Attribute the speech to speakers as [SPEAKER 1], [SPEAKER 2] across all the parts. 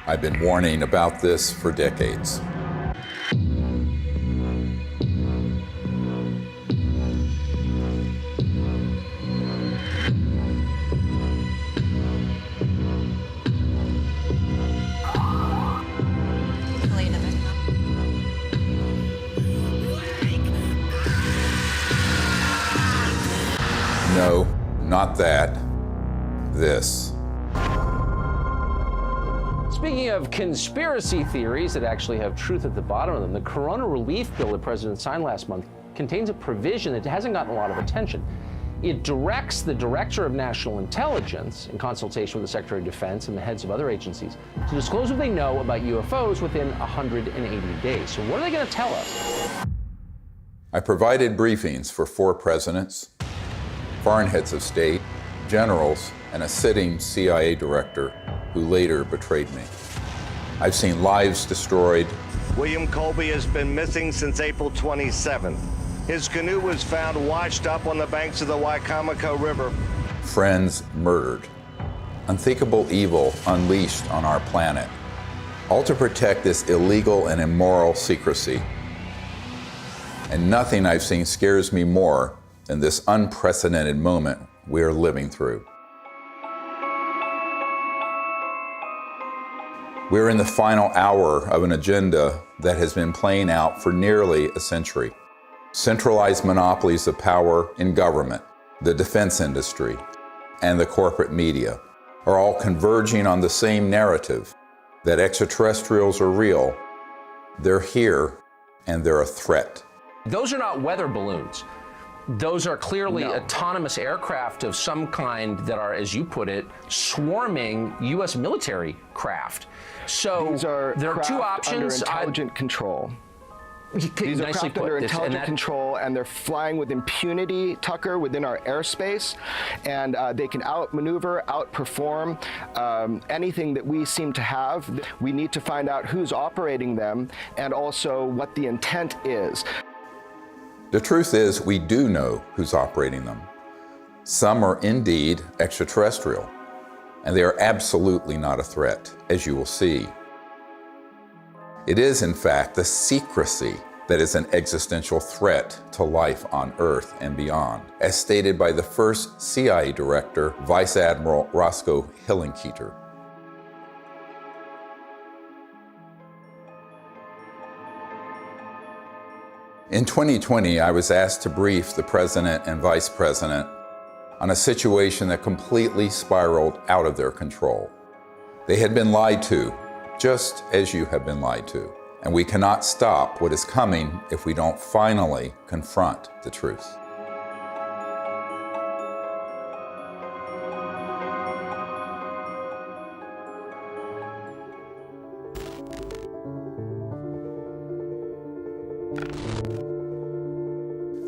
[SPEAKER 1] I've been warning about this for decades. No, not that. This.
[SPEAKER 2] Speaking of conspiracy theories that actually have truth at the bottom of them, the Corona Relief Bill the President signed last month contains a provision that hasn't gotten a lot of attention. It directs the Director of National Intelligence, in consultation with the Secretary of Defense and the heads of other agencies, to disclose what they know about UFOs within 180 days. So what are they going to tell us?
[SPEAKER 1] I provided briefings for 4 presidents, foreign heads of state, generals, and a sitting CIA director who later betrayed me. I've seen lives destroyed.
[SPEAKER 3] William Colby has been missing since April 27th. His canoe was found washed up on the banks of the Wicomico River.
[SPEAKER 1] Friends murdered. Unthinkable evil unleashed on our planet. All to protect this illegal and immoral secrecy. And nothing I've seen scares me more than this unprecedented moment we are living through. We're in the final hour of an agenda that has been playing out for nearly a century. Centralized monopolies of power in government, the defense industry, and the corporate media are all converging on the same narrative that extraterrestrials are real, they're here, and they're a threat.
[SPEAKER 2] Those are not weather balloons. Those are clearly autonomous aircraft of some kind that are, as you put it, swarming U.S. military craft. So
[SPEAKER 4] these are
[SPEAKER 2] there are 2 options.
[SPEAKER 4] Under intelligent control. These are craft under intelligent control, and they're flying with impunity, Tucker, within our airspace, and they can outmaneuver, outperform anything that we seem to have. We need to find out who's operating them and also what the intent is.
[SPEAKER 1] The truth is, we do know who's operating them. Some are indeed extraterrestrial, and they are absolutely not a threat, as you will see. It is, in fact, the secrecy that is an existential threat to life on Earth and beyond, as stated by the first CIA director, Vice Admiral Roscoe Hillenkoetter. In 2020, I was asked to brief the President and Vice President on a situation that completely spiraled out of their control. They had been lied to, just as you have been lied to, and we cannot stop what is coming if we don't finally confront the truth.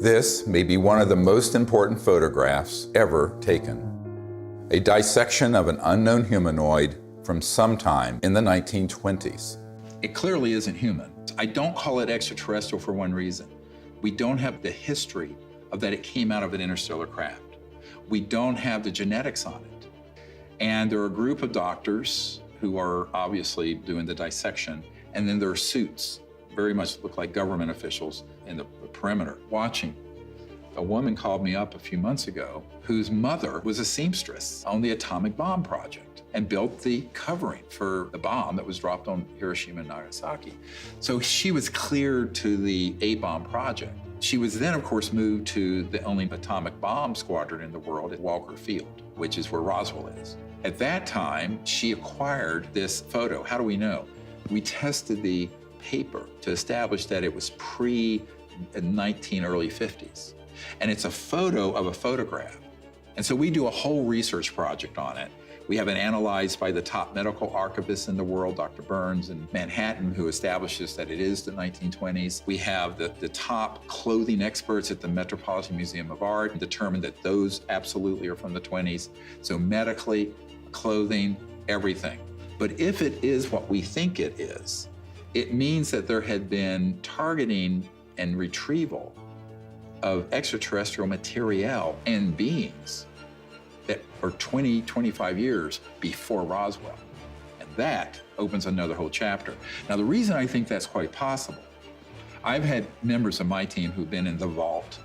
[SPEAKER 1] This may be one of the most important photographs ever taken. A dissection of an unknown humanoid from sometime in the 1920s. It clearly isn't human. I don't call it extraterrestrial for one reason. We don't have the history of that it came out of an interstellar craft. We don't have the genetics on it. And there are a group of doctors who are obviously doing the dissection, and then there are suits, very much look like government officials in the perimeter watching. A woman called me up a few months ago whose mother was a seamstress on the atomic bomb project and built the covering for the bomb that was dropped on Hiroshima and Nagasaki. So she was cleared to the A-bomb project. She was then, of course, moved to the only atomic bomb squadron in the world at Walker Field, which is where Roswell is. At that time, she acquired this photo. How do we know? We tested the paper to establish that it was pre-19 early 50s. And it's a photo of a photograph. And so we do a whole research project on it. We have it analyzed by the top medical archivist in the world, Dr. Burns in Manhattan, who establishes that it is the 1920s. We have the top clothing experts at the Metropolitan Museum of Art determined that those absolutely are from the 20s. So medically, clothing, everything. But if it is what we think it is, it means that there had been targeting and retrieval of extraterrestrial material and beings that are 20, 25 years before Roswell. And
[SPEAKER 5] that opens another whole chapter. Now, the reason I think that's quite possible, I've had members of my team who've been in the vault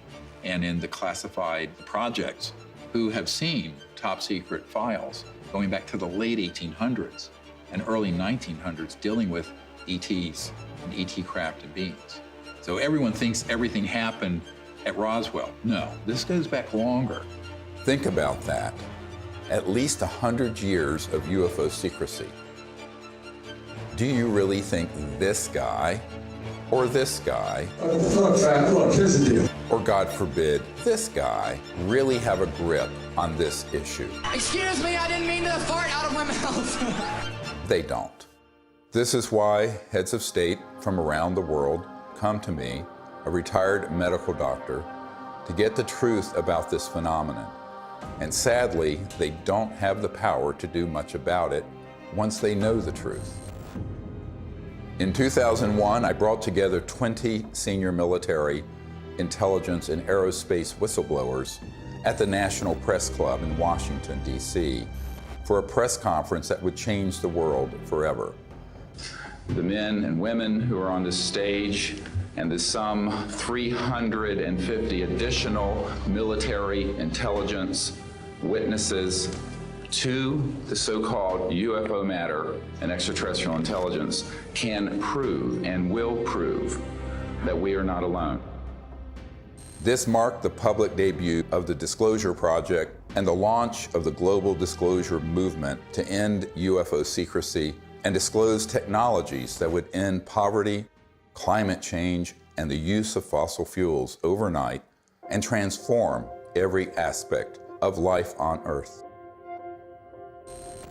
[SPEAKER 5] and in the classified projects who have seen top secret files going back to the late 1800s and early 1900s dealing with ETs and ET craft and beings. So everyone thinks everything happened at Roswell. No, this goes back longer.
[SPEAKER 1] Think about that. At least 100 years of UFO secrecy. Do you really think this guy, or this guy,
[SPEAKER 6] look, here's the deal.
[SPEAKER 1] or God forbid, this guy, really have a grip on this issue?
[SPEAKER 7] Excuse me, I didn't mean to fart out of my mouth.
[SPEAKER 1] They don't. This is why heads of state from around the world come to me, a retired medical doctor, to get the truth about this phenomenon. And sadly, they don't have the power to do much about it once they know the truth. In 2001, I brought together 20 senior military, intelligence, and aerospace whistleblowers at the National Press Club in Washington, D.C., for a press conference that would change the world forever. The men and women who are on this stage and the some 350 additional military intelligence witnesses to the so-called UFO matter and extraterrestrial intelligence can prove and will prove that we are not alone. This marked the public debut of the Disclosure Project and the launch of the global disclosure movement to end UFO secrecy and disclose technologies that would end poverty, climate change, and the use of fossil fuels overnight and transform every aspect of life on Earth.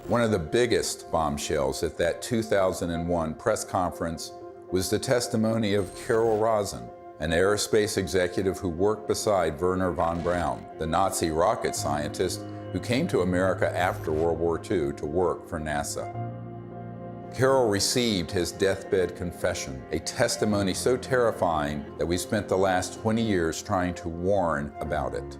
[SPEAKER 1] One of the biggest bombshells at that 2001 press conference was the testimony of Carol Rosin, an aerospace executive who worked beside Wernher von Braun, the Nazi rocket scientist who came to America after World War II to work for NASA. Carol received his deathbed confession, a testimony so terrifying that we spent the last 20 years trying to warn about it.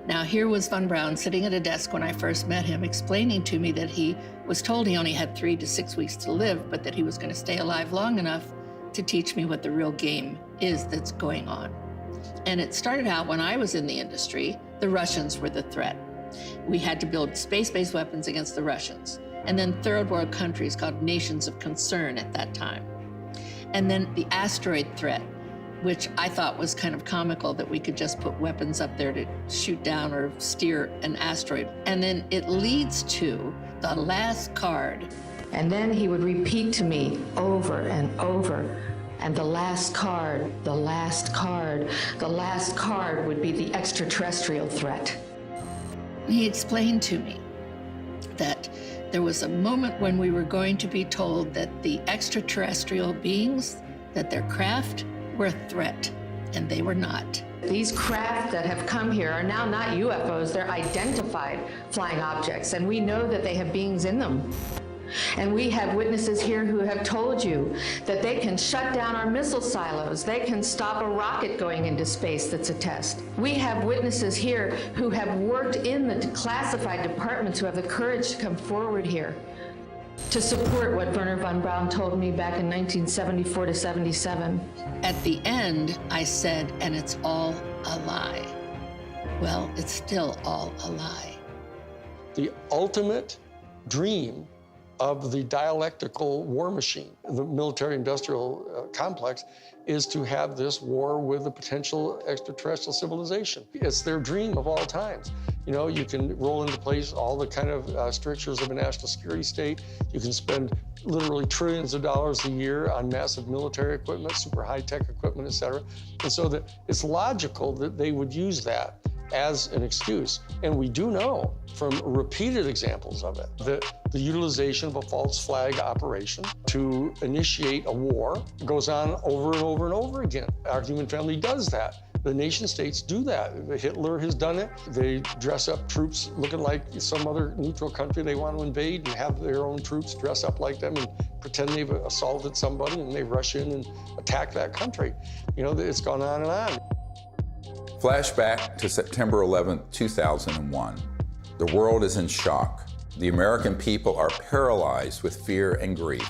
[SPEAKER 8] Now here was von Braun sitting at a desk when I first met him, explaining to me that he was told he only had 3 to 6 weeks to live, but that he was going to stay alive long enough to teach me what the real game is that's going on. And it started out when I was in the industry, the Russians were the threat. We had to build space-based weapons against the Russians. And then third world countries called nations of concern at that time. And then the asteroid threat, which I thought was kind of comical that we could just put weapons up there to shoot down or steer an asteroid. And then it leads to the last card.
[SPEAKER 9] And then he would repeat to me over and over, and the last card, the last card, the last card would be the extraterrestrial threat.
[SPEAKER 8] He explained to me that there was a moment when we were going to be told that the extraterrestrial beings, that their craft were a threat, and they were not.
[SPEAKER 9] These craft that have come here are now not UFOs, they're identified flying objects, and we know that they have beings in them. And we have witnesses here who have told you that they can shut down our missile silos. They can stop a rocket going into space that's a test. We have witnesses here who have worked in the classified departments who have the courage to come forward here to support what Wernher von Braun told me back in 1974 to 77.
[SPEAKER 8] At the end, I said, and it's all a lie. Well, it's still all a lie.
[SPEAKER 10] The ultimate dream of the dialectical war machine, the military-industrial complex, is to have this war with a potential extraterrestrial civilization. It's their dream of all times. You know, you can roll into place all the kind of strictures of a national security state. You can spend literally trillions of dollars a year on massive military equipment, super high-tech equipment, et cetera. And so that it's logical that they would use that as an excuse. And we do know from repeated examples of it that the utilization of a false flag operation to initiate a war goes on over and over and over again. Our human family does that. The nation states do that. Hitler has done it. They dress up troops looking like some other neutral country they want to invade and have their own troops dress up like them and pretend they've assaulted somebody, and they rush in and attack that country. You know, it's gone on and on.
[SPEAKER 1] Flashback to September 11, 2001. The world is in shock. The American people are paralyzed with fear and grief.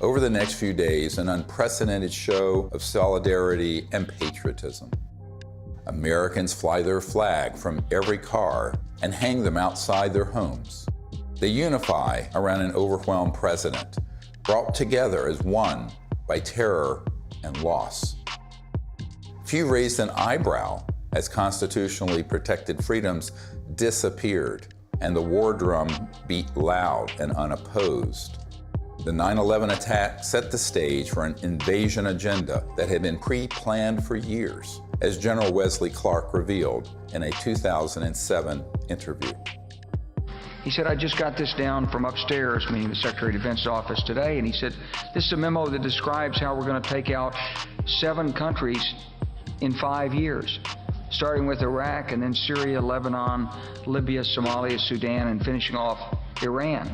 [SPEAKER 1] Over the next few days, an unprecedented show of solidarity and patriotism. Americans fly their flag from every car and hang them outside their homes. They unify around an overwhelmed president, brought together as one by terror and loss. Few raised an eyebrow as constitutionally protected freedoms disappeared and the war drum beat loud and unopposed. The 9/11 attack set the stage for an invasion agenda that had been pre-planned for years, as General Wesley Clark revealed in a 2007 interview.
[SPEAKER 11] He said, I just got this down from upstairs, meaning the Secretary of Defense's office today, and he said, this is a memo that describes how we're going to take out 7 countries in 5 years, starting with Iraq and then Syria, Lebanon, Libya, Somalia, Sudan, and finishing off Iran.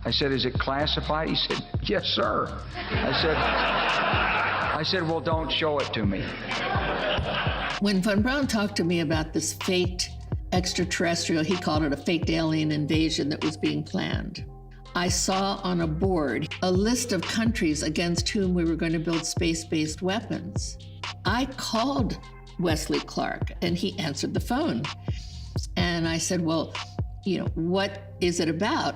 [SPEAKER 11] I said, is it classified? He said, yes, sir. I said, well, don't show it to me.
[SPEAKER 8] When Von Braun talked to me about this faked extraterrestrial, he called it a faked alien invasion that was being planned, I saw on a board a list of countries against whom we were going to build space-based weapons. I called Wesley Clark and he answered the phone. And I said, well, what is it about?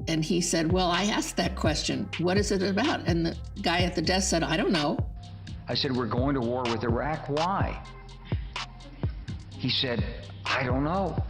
[SPEAKER 8] And he said, well, I asked that question. What is it about? And the guy at the desk said, I don't know.
[SPEAKER 11] I said, we're going to war with Iraq. Why? He said, I don't know.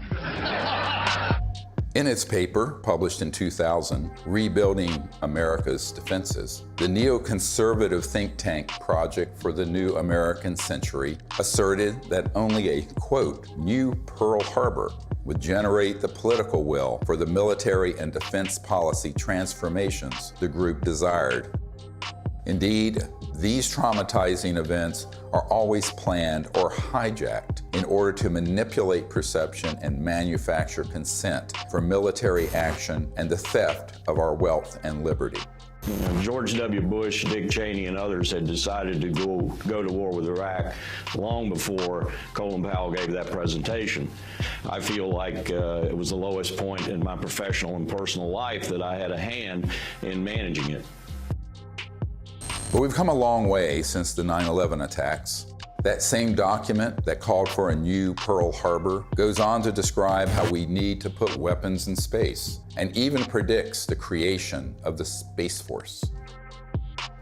[SPEAKER 1] In its paper, published in 2000, Rebuilding America's Defenses, the neoconservative think tank Project for the New American Century asserted that only a, quote, new Pearl Harbor would generate the political will for the military and defense policy transformations the group desired. Indeed, these traumatizing events are always planned or hijacked in order to manipulate perception and manufacture consent for military action and the theft of our wealth and liberty.
[SPEAKER 12] George W. Bush, Dick Cheney, and others had decided to go to war with Iraq long before Colin Powell gave that presentation. I feel like it was the lowest point in my professional and personal life that I had a hand in managing it.
[SPEAKER 1] But we've come a long way since the 9/11 attacks. That same document that called for a new Pearl Harbor goes on to describe how we need to put weapons in space, and even predicts the creation of the Space Force.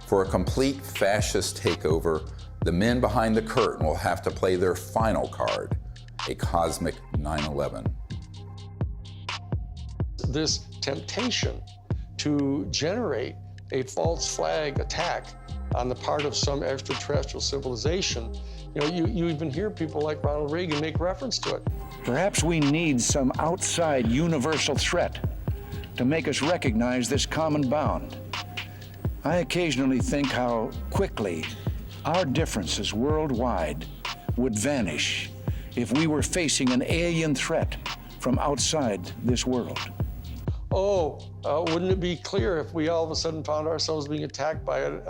[SPEAKER 1] For a complete fascist takeover, the men behind the curtain will have to play their final card, a cosmic 9/11.
[SPEAKER 10] This temptation to generate a false flag attack on the part of some extraterrestrial civilization, you even hear people like Ronald Reagan make reference to it.
[SPEAKER 13] Perhaps we need some outside universal threat to make us recognize this common bound. I occasionally think how quickly our differences worldwide would vanish if we were facing an alien threat from outside this world.
[SPEAKER 10] Wouldn't it be clear if we all of a sudden found ourselves being attacked by an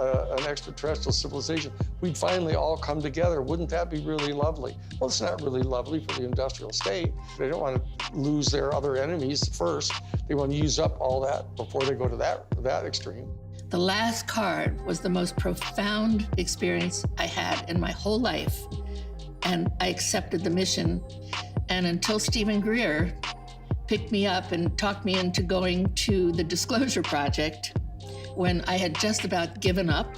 [SPEAKER 10] extraterrestrial civilization? We'd finally all come together. Wouldn't that be really lovely? Well, it's not really lovely for the industrial state. They don't want to lose their other enemies first. They want to use up all that before they go to that extreme.
[SPEAKER 8] The last card was the most profound experience I had in my whole life. And I accepted the mission. And until Stephen Greer picked me up and talked me into going to the Disclosure Project, when I had just about given up,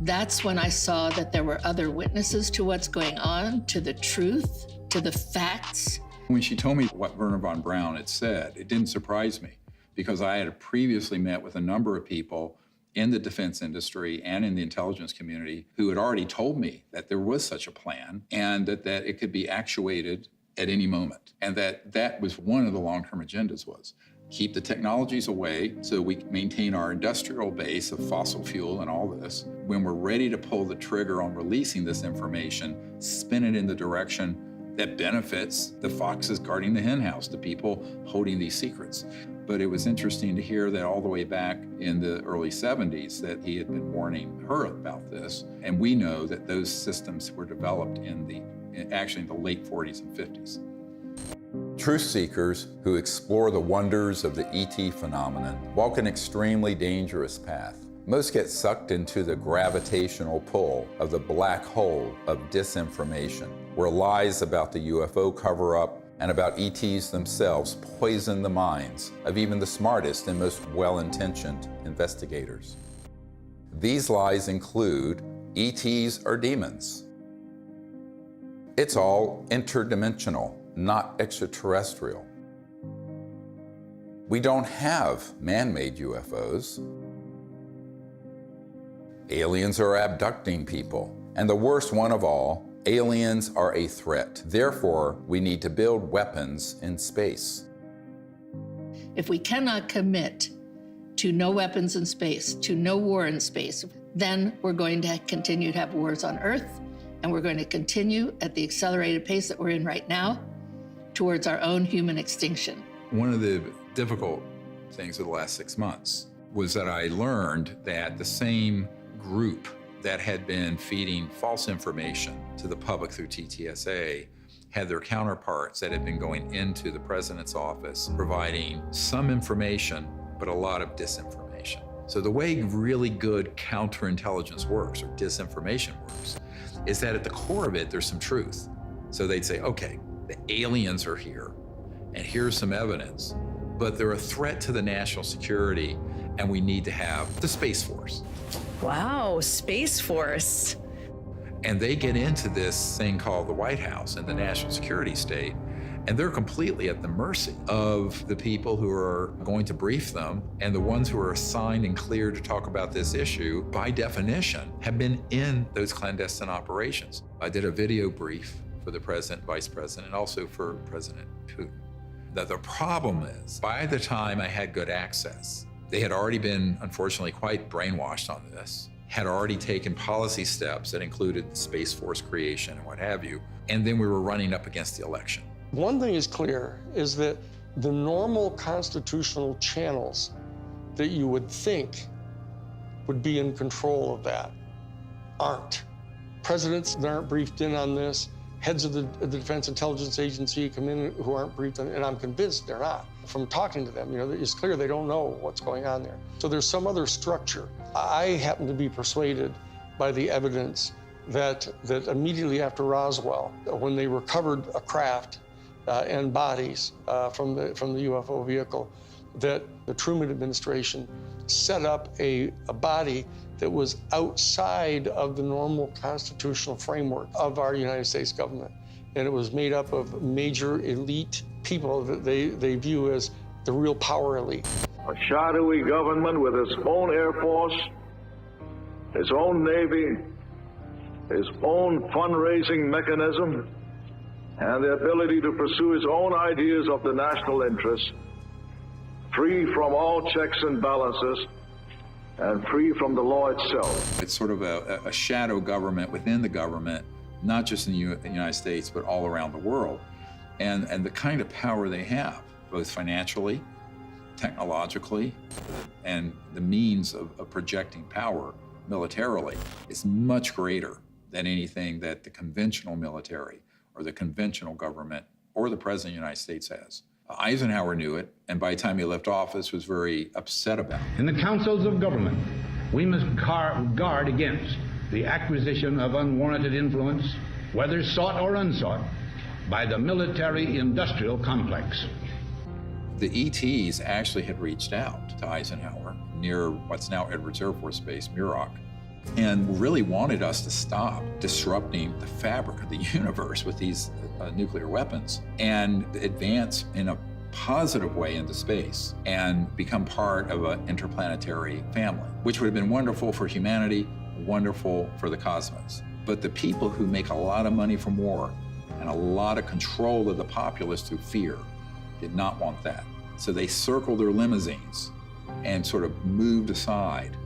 [SPEAKER 8] that's when I saw that there were other witnesses to what's going on, to the truth, to the facts.
[SPEAKER 5] When she told me what Wernher von Braun had said, it didn't surprise me, because I had previously met with a number of people in the defense industry and in the intelligence community who had already told me that there was such a plan and that it could be actuated at any moment. And that was one of the long-term agendas, was keep the technologies away so we can maintain our industrial base of fossil fuel and all this. When we're ready to pull the trigger on releasing this information, spin it in the direction that benefits the foxes guarding the henhouse, the people holding these secrets. But it was interesting to hear that all the way back in the early 70s that he had been warning her about this. And we know that those systems were developed actually in the late 40s and 50s.
[SPEAKER 1] Truth seekers who explore the wonders of the ET phenomenon walk an extremely dangerous path. Most get sucked into the gravitational pull of the black hole of disinformation, where lies about the UFO cover-up and about ETs themselves poison the minds of even the smartest and most well-intentioned investigators. These lies include ETs are demons. It's all interdimensional, not extraterrestrial. We don't have man-made UFOs. Aliens are abducting people. And the worst one of all, aliens are a threat. Therefore, we need to build weapons in space.
[SPEAKER 8] If we cannot commit to no weapons in space, to no war in space, then we're going to continue to have wars on Earth, and we're going to continue at the accelerated pace that we're in right now towards our own human extinction.
[SPEAKER 5] One of the difficult things of the last 6 months was that I learned that the same group that had been feeding false information to the public through TTSA had their counterparts that had been going into the president's office providing some information, but a lot of disinformation. So the way really good counterintelligence works, or disinformation works, is that at the core of it, there's some truth. So they'd say, okay, the aliens are here, and here's some evidence, but they're a threat to the national security, and we need to have the Space Force.
[SPEAKER 14] Wow, Space Force.
[SPEAKER 5] And they get into this thing called the White House and the national security state, and they're completely at the mercy of the people who are going to brief them, and the ones who are assigned and cleared to talk about this issue, by definition, have been in those clandestine operations. I did a video brief for the president, vice president, and also for President Putin. That the problem is, by the time I had good access, they had already been, unfortunately, quite brainwashed on this, had already taken policy steps that included the Space Force creation and what have you, and then we were running up against the election.
[SPEAKER 10] One thing is clear, is that the normal constitutional channels that you would think would be in control of that aren't. Presidents that aren't briefed in on this, heads of the Defense Intelligence Agency come in who aren't briefed, and I'm convinced they're not. From talking to them, it's clear they don't know what's going on there. So there's some other structure. I happen to be persuaded by the evidence that immediately after Roswell, when they recovered a craft and bodies from the UFO vehicle, that the Truman administration set up a body that was outside of the normal constitutional framework of our United States government. And it was made up of major elite people that they view as the real power elite.
[SPEAKER 15] A shadowy government with its own Air Force, its own Navy, its own fundraising mechanism, and the ability to pursue its own ideas of the national interest, free from all checks and balances, and free from the law itself.
[SPEAKER 5] It's sort of a shadow government within the government, not just in the United States, but all around the world. And the kind of power they have, both financially, technologically, and the means of projecting power militarily, is much greater than anything that the conventional military or the conventional government or the President of the United States has. Eisenhower knew it, and by the time he left office was very upset about it.
[SPEAKER 16] In the councils of government, we must guard against the acquisition of unwarranted influence, whether sought or unsought, by the military-industrial complex.
[SPEAKER 5] The ETs actually had reached out to Eisenhower near what's now Edwards Air Force Base, Muroc, and really wanted us to stop disrupting the fabric of the universe with these nuclear weapons and advance in a positive way into space and become part of an interplanetary family, which would have been wonderful for humanity, wonderful for the cosmos. But the people who make a lot of money from war and a lot of control of the populace through fear did not want that. So they circled their limousines and sort of moved aside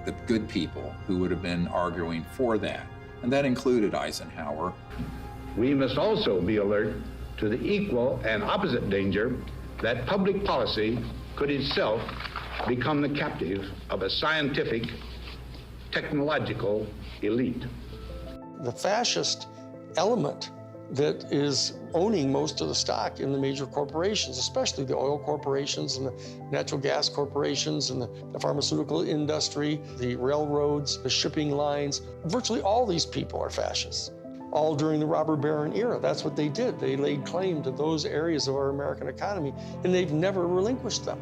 [SPEAKER 5] the good people who would have been arguing for that. And that included Eisenhower.
[SPEAKER 16] We must also be alert to the equal and opposite danger that public policy could itself become the captive of a scientific, technological elite.
[SPEAKER 10] The fascist element that is owning most of the stock in the major corporations, especially the oil corporations and the natural gas corporations and the pharmaceutical industry, the railroads, the shipping lines. Virtually all these people are fascists, all during the robber baron era. That's what they did. They laid claim to those areas of our American economy, and they've never relinquished them.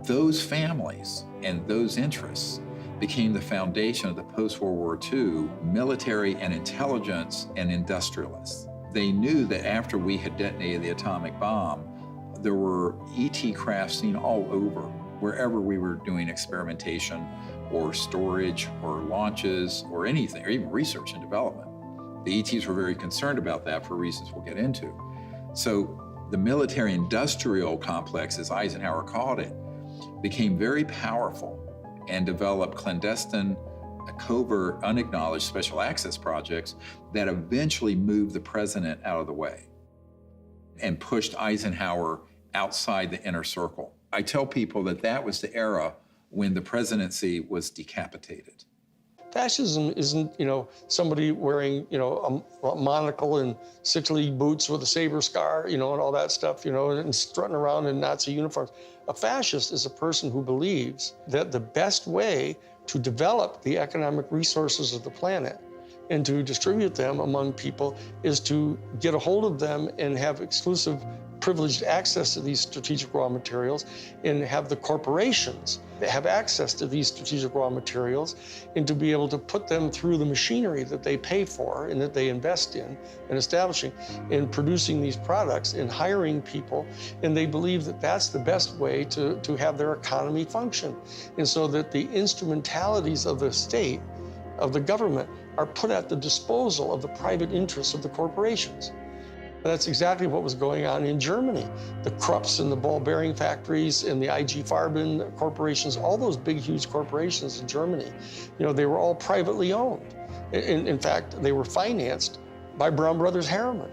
[SPEAKER 5] Those families and those interests became the foundation of the post-World War II military and intelligence and industrialists. They knew that after we had detonated the atomic bomb, there were ET crafts seen all over, wherever we were doing experimentation or storage or launches or anything, or even research and development. The ETs were very concerned about that for reasons we'll get into. So the military-industrial complex, as Eisenhower called it, became very powerful and developed clandestine, covert, unacknowledged special access projects that eventually moved the president out of the way and pushed Eisenhower outside the inner circle. I tell people that that was the era when the presidency was decapitated.
[SPEAKER 10] Fascism isn't, somebody wearing, a monocle and 6-league boots with a saber scar, and all that stuff, and strutting around in Nazi uniforms. A fascist is a person who believes that the best way to develop the economic resources of the planet and to distribute them among people is to get a hold of them and have exclusive privileged access to these strategic raw materials, and have the corporations that have access to these strategic raw materials, and to be able to put them through the machinery that they pay for and that they invest in establishing and producing these products and hiring people. And they believe that that's the best way to have their economy function. And so that the instrumentalities of the state, of the government, are put at the disposal of the private interests of the corporations. That's exactly what was going on in Germany. The Krupps and the ball bearing factories and the IG Farben corporations, all those big, huge corporations in Germany, they were all privately owned. In fact, they were financed by Brown Brothers Harriman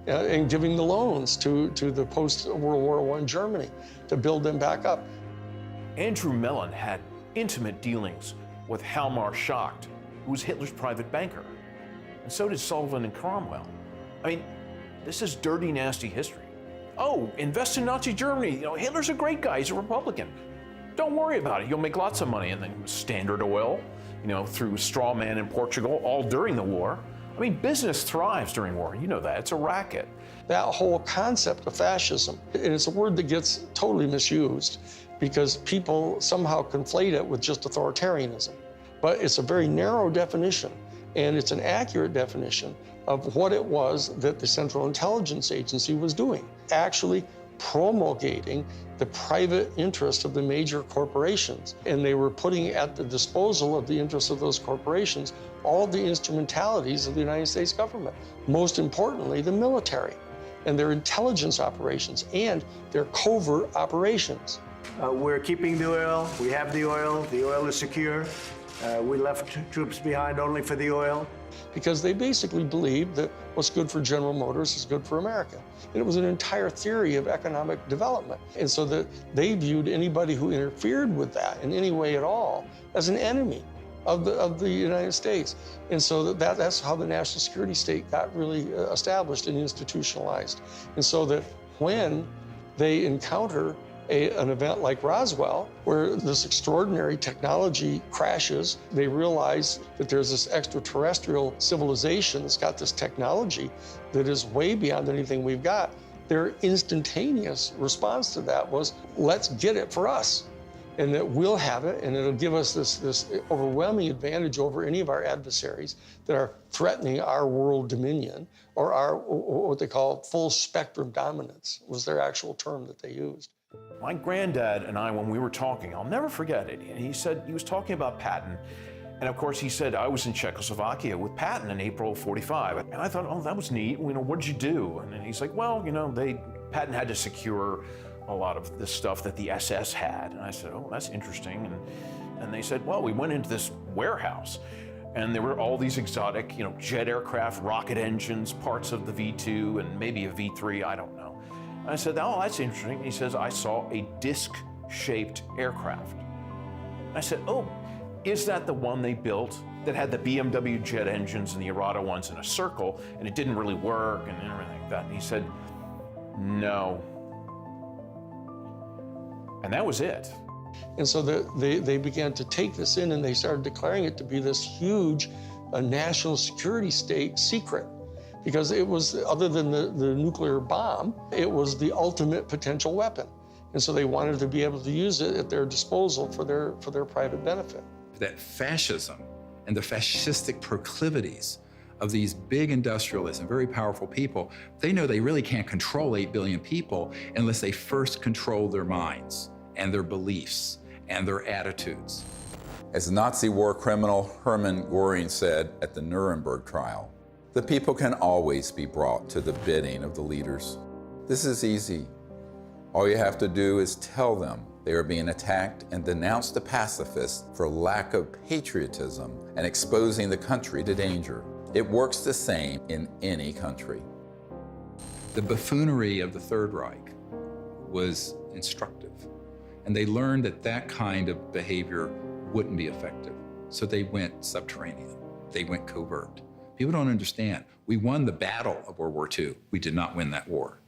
[SPEAKER 10] and giving the loans to the post-World War I Germany to build them back up.
[SPEAKER 17] Andrew Mellon had intimate dealings with Hjalmar Schacht, who was Hitler's private banker. And so did Sullivan and Cromwell. I mean, this is dirty, nasty history. Oh, invest in Nazi Germany. Hitler's a great guy. He's a Republican. Don't worry about it. You'll make lots of money. And then Standard Oil, through straw man in Portugal, all during the war. I mean, business thrives during war. You know that. It's a racket.
[SPEAKER 10] That whole concept of fascism, and it's a word that gets totally misused because people somehow conflate it with just authoritarianism. But it's a very narrow definition, and it's an accurate definition of what it was that the Central Intelligence Agency was doing, actually promulgating the private interest of the major corporations. And they were putting at the disposal of the interests of those corporations all the instrumentalities of the United States government, most importantly, the military and their intelligence operations and their covert operations.
[SPEAKER 18] We're keeping the oil. We have the oil. The oil is secure. We left troops behind only for the oil.
[SPEAKER 10] Because they basically believed that what's good for General Motors is good for America. And it was an entire theory of economic development. And so that they viewed anybody who interfered with that in any way at all as an enemy of the United States. And so that's how the national security state got really established and institutionalized. And so that when they encounter an event like Roswell, where this extraordinary technology crashes, they realize that there's this extraterrestrial civilization that's got this technology that is way beyond anything we've got. Their instantaneous response to that was, let's get it for us. And that we'll have it, and it'll give us this overwhelming advantage over any of our adversaries that are threatening our world dominion, or our, what they call full spectrum dominance, was their actual term that they used.
[SPEAKER 17] My granddad and I, when we were talking, I'll never forget it. And he said, he was talking about Patton. And of course, he said, I was in Czechoslovakia with Patton in April of '45. And I thought, oh, that was neat. What did you do? And then he's like, well, Patton had to secure a lot of the stuff that the SS had. And I said, oh, that's interesting. And they said, well, we went into this warehouse and there were all these exotic, jet aircraft, rocket engines, parts of the V-2 and maybe a V-3, I don't know. I said, oh, that's interesting. He says, I saw a disc-shaped aircraft. I said, oh, is that the one they built that had the BMW jet engines and the Arata ones in a circle, and it didn't really work and everything like that. And he said, no. And that was it.
[SPEAKER 10] And so they began to take this in, and they started declaring it to be this huge national security state secret, because it was, other than the nuclear bomb, it was the ultimate potential weapon. And so they wanted to be able to use it at their disposal for their private benefit.
[SPEAKER 5] That fascism and the fascistic proclivities of these big industrialists and very powerful people, they know they really can't control 8 billion people unless they first control their minds and their beliefs and their attitudes.
[SPEAKER 1] As Nazi war criminal Hermann Göring said at the Nuremberg trial, the people can always be brought to the bidding of the leaders. This is easy. All you have to do is tell them they are being attacked and denounce the pacifists for lack of patriotism and exposing the country to danger. It works the same in any country.
[SPEAKER 5] The buffoonery of the Third Reich was instructive, and they learned that that kind of behavior wouldn't be effective. So they went subterranean. They went covert. People don't understand. We won the battle of World War II. We did not win that war.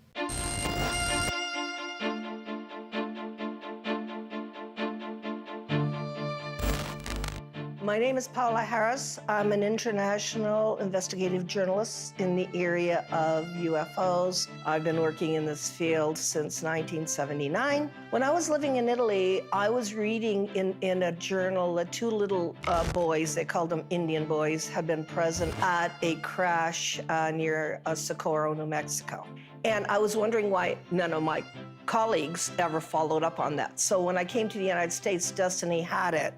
[SPEAKER 19] My name is Paula Harris. I'm an international investigative journalist in the area of UFOs. I've been working in this field since 1979. When I was living in Italy, I was reading in a journal that two little boys, they called them Indian boys, had been present at a crash near Socorro, New Mexico. And I was wondering why none of my colleagues ever followed up on that. So when I came to the United States, Destiny had it,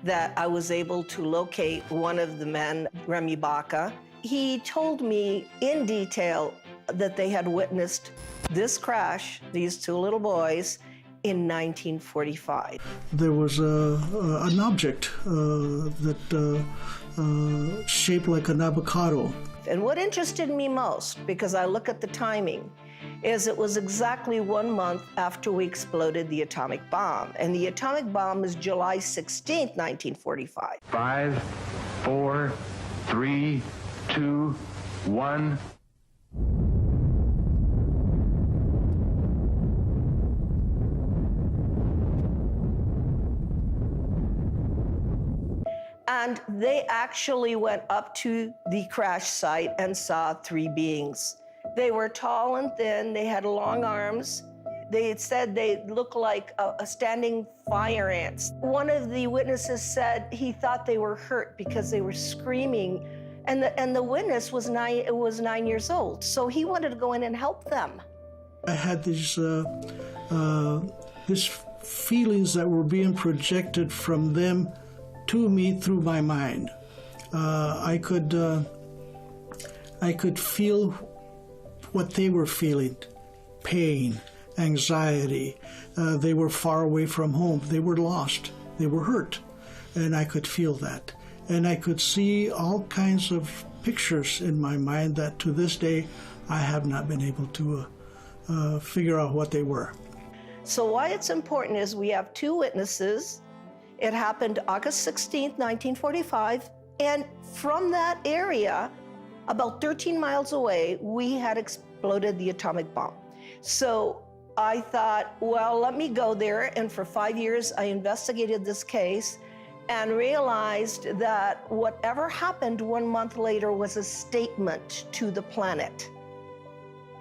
[SPEAKER 19] that I was able to locate one of the men, Remy Baca. He told me in detail that they had witnessed this crash, these two little boys, in 1945.
[SPEAKER 20] There was an object that shaped like an avocado.
[SPEAKER 19] And what interested me most, because I look at the timing, is it was exactly 1 month after we exploded the atomic bomb. And the atomic bomb was July 16th, 1945.
[SPEAKER 21] 5, 4, 3, 2, 1.
[SPEAKER 19] And they actually went up to the crash site and saw 3 beings. They were tall and thin, they had long arms. They had said they looked like a standing fire ants. One of the witnesses said he thought they were hurt because they were screaming, and the witness was 9 years old, so he wanted to go in and help them.
[SPEAKER 20] I had these feelings that were being projected from them to me through my mind. I could feel what they were feeling: pain, anxiety. They were far away from home. They were lost. They were hurt. And I could feel that. And I could see all kinds of pictures in my mind that to this day I have not been able to figure out what they were.
[SPEAKER 19] So why it's important is we have 2 witnesses. It happened August 16th, 1945. And from that area, about 13 miles away, we had exploded the atomic bomb. So I thought, well, let me go there. And for 5 years, I investigated this case and realized that whatever happened 1 month later was a statement to the planet.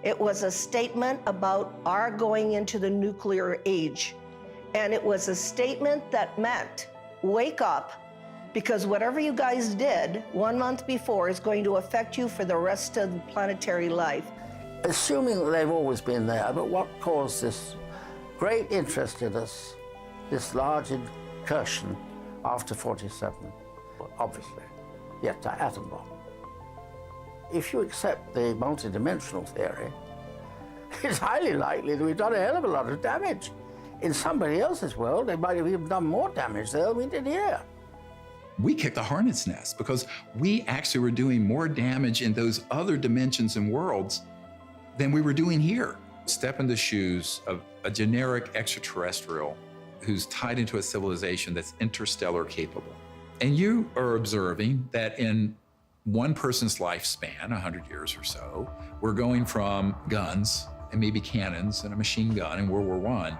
[SPEAKER 19] It was a statement about our going into the nuclear age. And it was a statement that meant, wake up, because whatever you guys did 1 month before is going to affect you for the rest of the planetary life.
[SPEAKER 22] Assuming that they've always been there, but what caused this great interest in us, this large incursion after 47? Obviously, yes, the atom bomb. If you accept the multidimensional theory, it's highly likely that we've done a hell of a lot of damage. In somebody else's world, they might have even done more damage there than we did here.
[SPEAKER 5] We kicked the hornet's nest because we actually were doing more damage in those other dimensions and worlds than we were doing here. Step in the shoes of a generic extraterrestrial who's tied into a civilization that's interstellar capable. And you are observing that in one person's lifespan, 100 years or so, we're going from guns and maybe cannons and a machine gun in World War I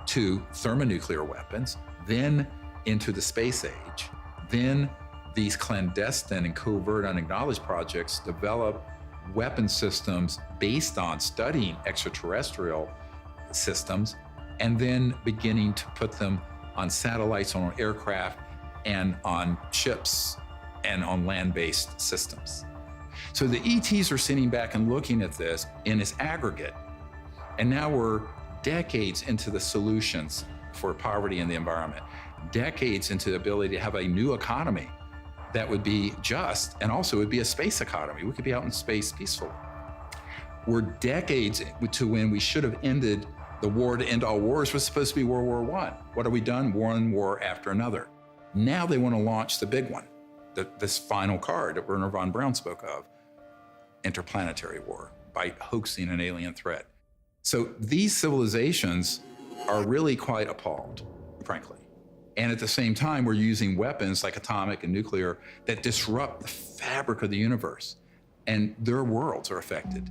[SPEAKER 5] to thermonuclear weapons, then into the space age, then these clandestine and covert unacknowledged projects develop weapon systems based on studying extraterrestrial systems, and then beginning to put them on satellites, on aircraft, and on ships, and on land-based systems. So the ETs are sitting back and looking at this in its aggregate, and now we're decades into the solutions for poverty in the environment, decades into the ability to have a new economy that would be just, and also would be a space economy. We could be out in space peacefully. We're decades to when we should have ended the war to end all wars was supposed to be World War I. What have we done? One war after another. Now they want to launch the big one, this final card that Wernher von Braun spoke of, interplanetary war, by hoaxing an alien threat. So these civilizations are really quite appalled, frankly. And at the same time, we're using weapons like atomic and nuclear that disrupt the fabric of the universe, and their worlds are affected.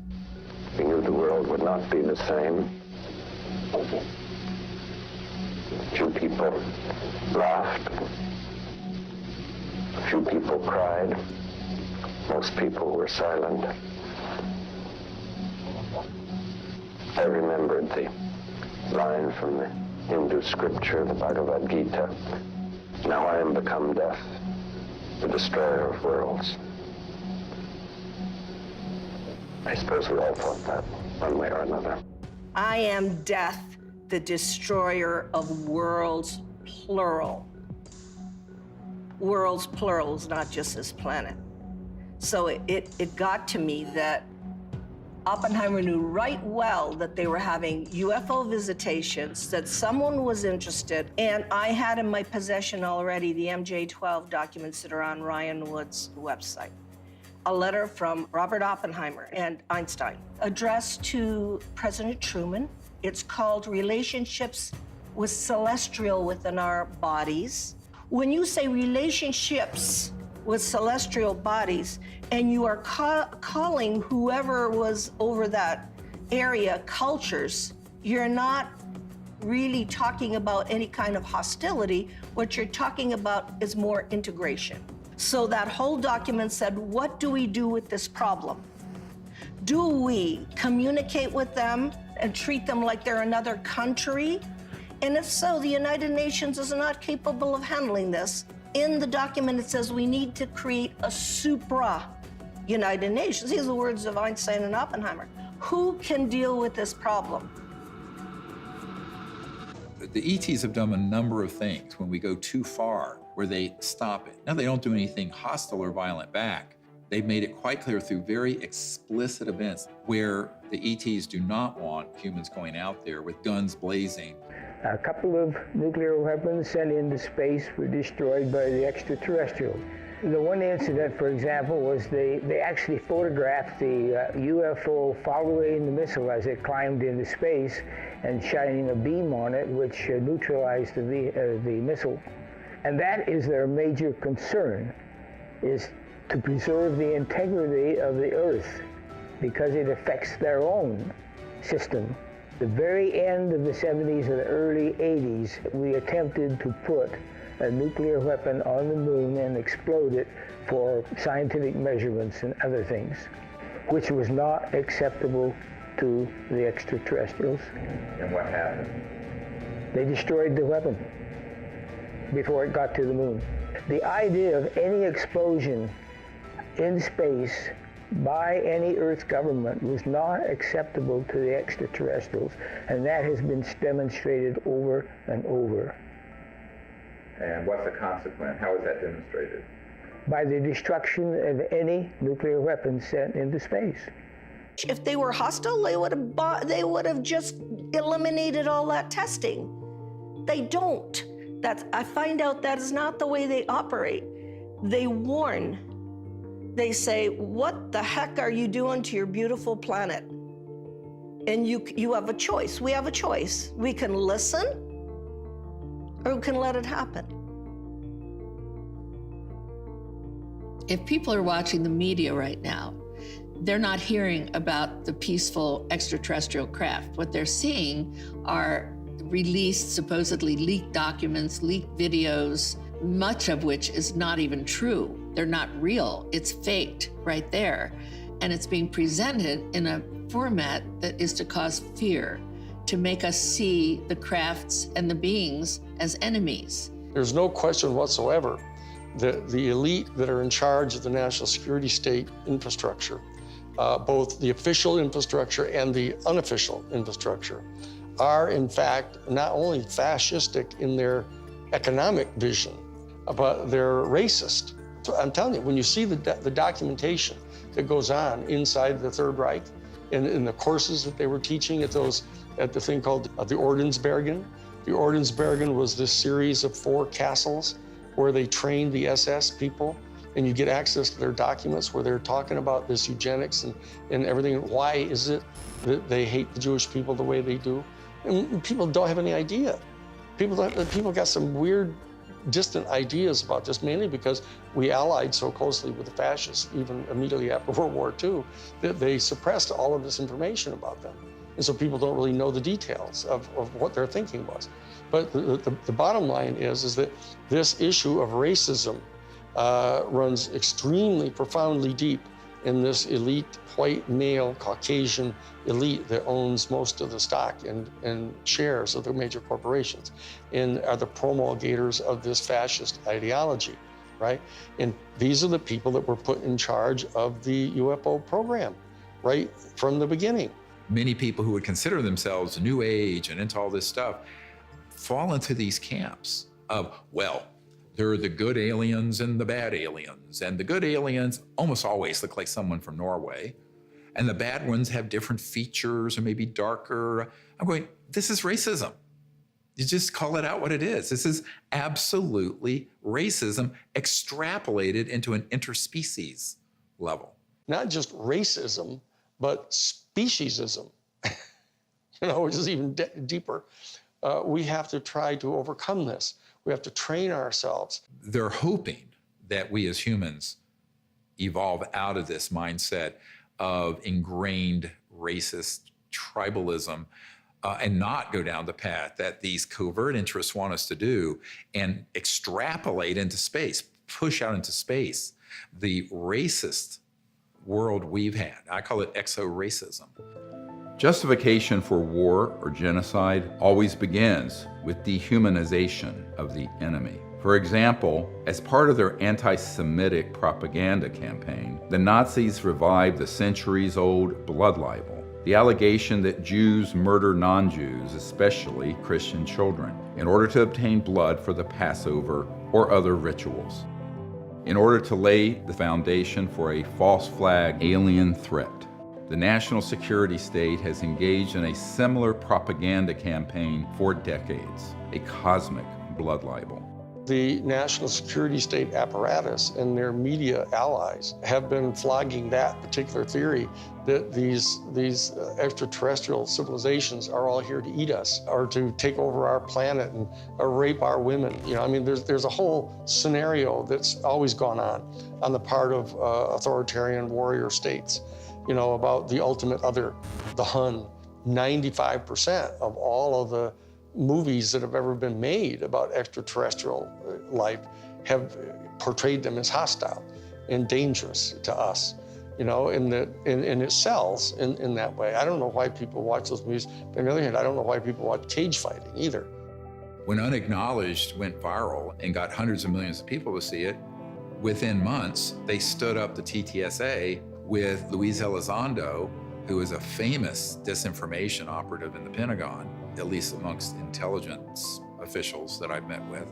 [SPEAKER 2] We knew the world would not be the same. Few people laughed. Few people cried. Most people were silent. I remembered the line from the Hindu scripture, the Bhagavad Gita. Now I am become death, the destroyer of worlds. I suppose we all thought that, one way or another.
[SPEAKER 19] I am death, the destroyer of worlds, plural. Worlds, plurals, not just this planet. So it got to me that Oppenheimer knew right well that they were having UFO visitations, that someone was interested, and I had in my possession already the MJ-12 documents that are on Ryan Wood's website. A letter from Robert Oppenheimer and Einstein addressed to President Truman. It's called Relationships with Celestial Within Our Bodies. When you say relationships with celestial bodies, and you are calling whoever was over that area cultures, you're not really talking about any kind of hostility. What you're talking about is more integration. So that whole document said, what do we do with this problem? Do we communicate with them and treat them like they're another country? And if so, the United Nations is not capable of handling this. In the document, it says we need to create a supra-United Nations. These are the words of Einstein and Oppenheimer. Who can deal with this problem?
[SPEAKER 5] The ETs have done a number of things when we go too far, where they stop it. Now, they don't do anything hostile or violent back. They've made it quite clear through very explicit events where the ETs do not want humans going out there with guns blazing.
[SPEAKER 3] A couple of nuclear weapons sent into space were destroyed by the extraterrestrials. The one incident, for example, was they actually photographed the UFO following the missile as it climbed into space and shining a beam on it, which neutralized the missile. And that is their major concern, is to preserve the integrity of the Earth, because it affects their own system. The very end of the 70s and the early 80s, we attempted to put a nuclear weapon on the moon and explode it for scientific measurements and other things, which was not acceptable to the extraterrestrials.
[SPEAKER 1] And what happened?
[SPEAKER 3] They destroyed the weapon before it got to the moon. The idea of any explosion in space by any Earth government was not acceptable to the extraterrestrials, and that has been demonstrated over and over.
[SPEAKER 1] And what's the consequence? How is that demonstrated?
[SPEAKER 3] By the destruction of any nuclear weapon sent into space.
[SPEAKER 19] If they were hostile, they would have just eliminated all that testing. They don't. I find out that is not the way they operate. They warn. They say, what the heck are you doing to your beautiful planet? And you have a choice. We have a choice. We can listen, or we can let it happen.
[SPEAKER 8] If people are watching the media right now, they're not hearing about the peaceful extraterrestrial craft. What they're seeing are released, supposedly leaked documents, leaked videos, much of which is not even true. They're not real. It's faked right there. And it's being presented in a format that is to cause fear, to make us see the crafts and the beings as enemies.
[SPEAKER 10] There's no question whatsoever that the elite that are in charge of the national security state infrastructure, both the official infrastructure and the unofficial infrastructure, are in fact not only fascistic in their economic vision, but they're racist. So I'm telling you, when you see the documentation that goes on inside the Third Reich, in the courses that they were teaching at the thing called the Ordensbergen. The Ordensbergen was this series of 4 castles where they trained the SS people, and you get access to their documents where they're talking about this eugenics and everything. Why is it that they hate the Jewish people the way they do? And people don't have any idea. People got some weird, distant ideas about this, mainly because we allied so closely with the fascists, even immediately after World War II, that they suppressed all of this information about them. And so people don't really know the details of what their thinking was. But the bottom line is that this issue of racism runs extremely profoundly deep in this elite, white, male, Caucasian elite that owns most of the stock and shares of the major corporations and are the promulgators of this fascist ideology, right? And these are the people that were put in charge of the UFO program, right from the beginning.
[SPEAKER 5] Many people who would consider themselves New Age and into all this stuff fall into these camps of, well, there are the good aliens and the bad aliens. And the good aliens almost always look like someone from Norway. And the bad ones have different features or maybe darker. I'm going, this is racism. You just call it out what it is. This is absolutely racism extrapolated into an interspecies level.
[SPEAKER 10] Not just racism, but speciesism, which is even deeper. We have to try to overcome this. We have to train ourselves.
[SPEAKER 5] They're hoping that we as humans evolve out of this mindset of ingrained racist tribalism and not go down the path that these covert interests want us to do and extrapolate into space, push out into space the racist world we've had. I call it exo-racism.
[SPEAKER 1] Justification for war or genocide always begins with dehumanization of the enemy. For example, as part of their anti-Semitic propaganda campaign, the Nazis revived the centuries-old blood libel, the allegation that Jews murder non-Jews, especially Christian children, in order to obtain blood for the Passover or other rituals, in order to lay the foundation for a false flag alien threat. The national security state has engaged in a similar propaganda campaign for decades, a cosmic blood libel.
[SPEAKER 10] The national security state apparatus and their media allies have been flogging that particular theory that these extraterrestrial civilizations are all here to eat us or to take over our planet and rape our women. There's a whole scenario that's always gone on the part of authoritarian warrior states. About the ultimate other, the Hun. 95% of all of the movies that have ever been made about extraterrestrial life have portrayed them as hostile and dangerous to us, and it sells in that way. I don't know why people watch those movies, but on the other hand, I don't know why people watch cage fighting either.
[SPEAKER 5] When Unacknowledged went viral and got hundreds of millions of people to see it, within months, they stood up the TTSA with Luis Elizondo, who is a famous disinformation operative in the Pentagon, at least amongst intelligence officials that I've met with,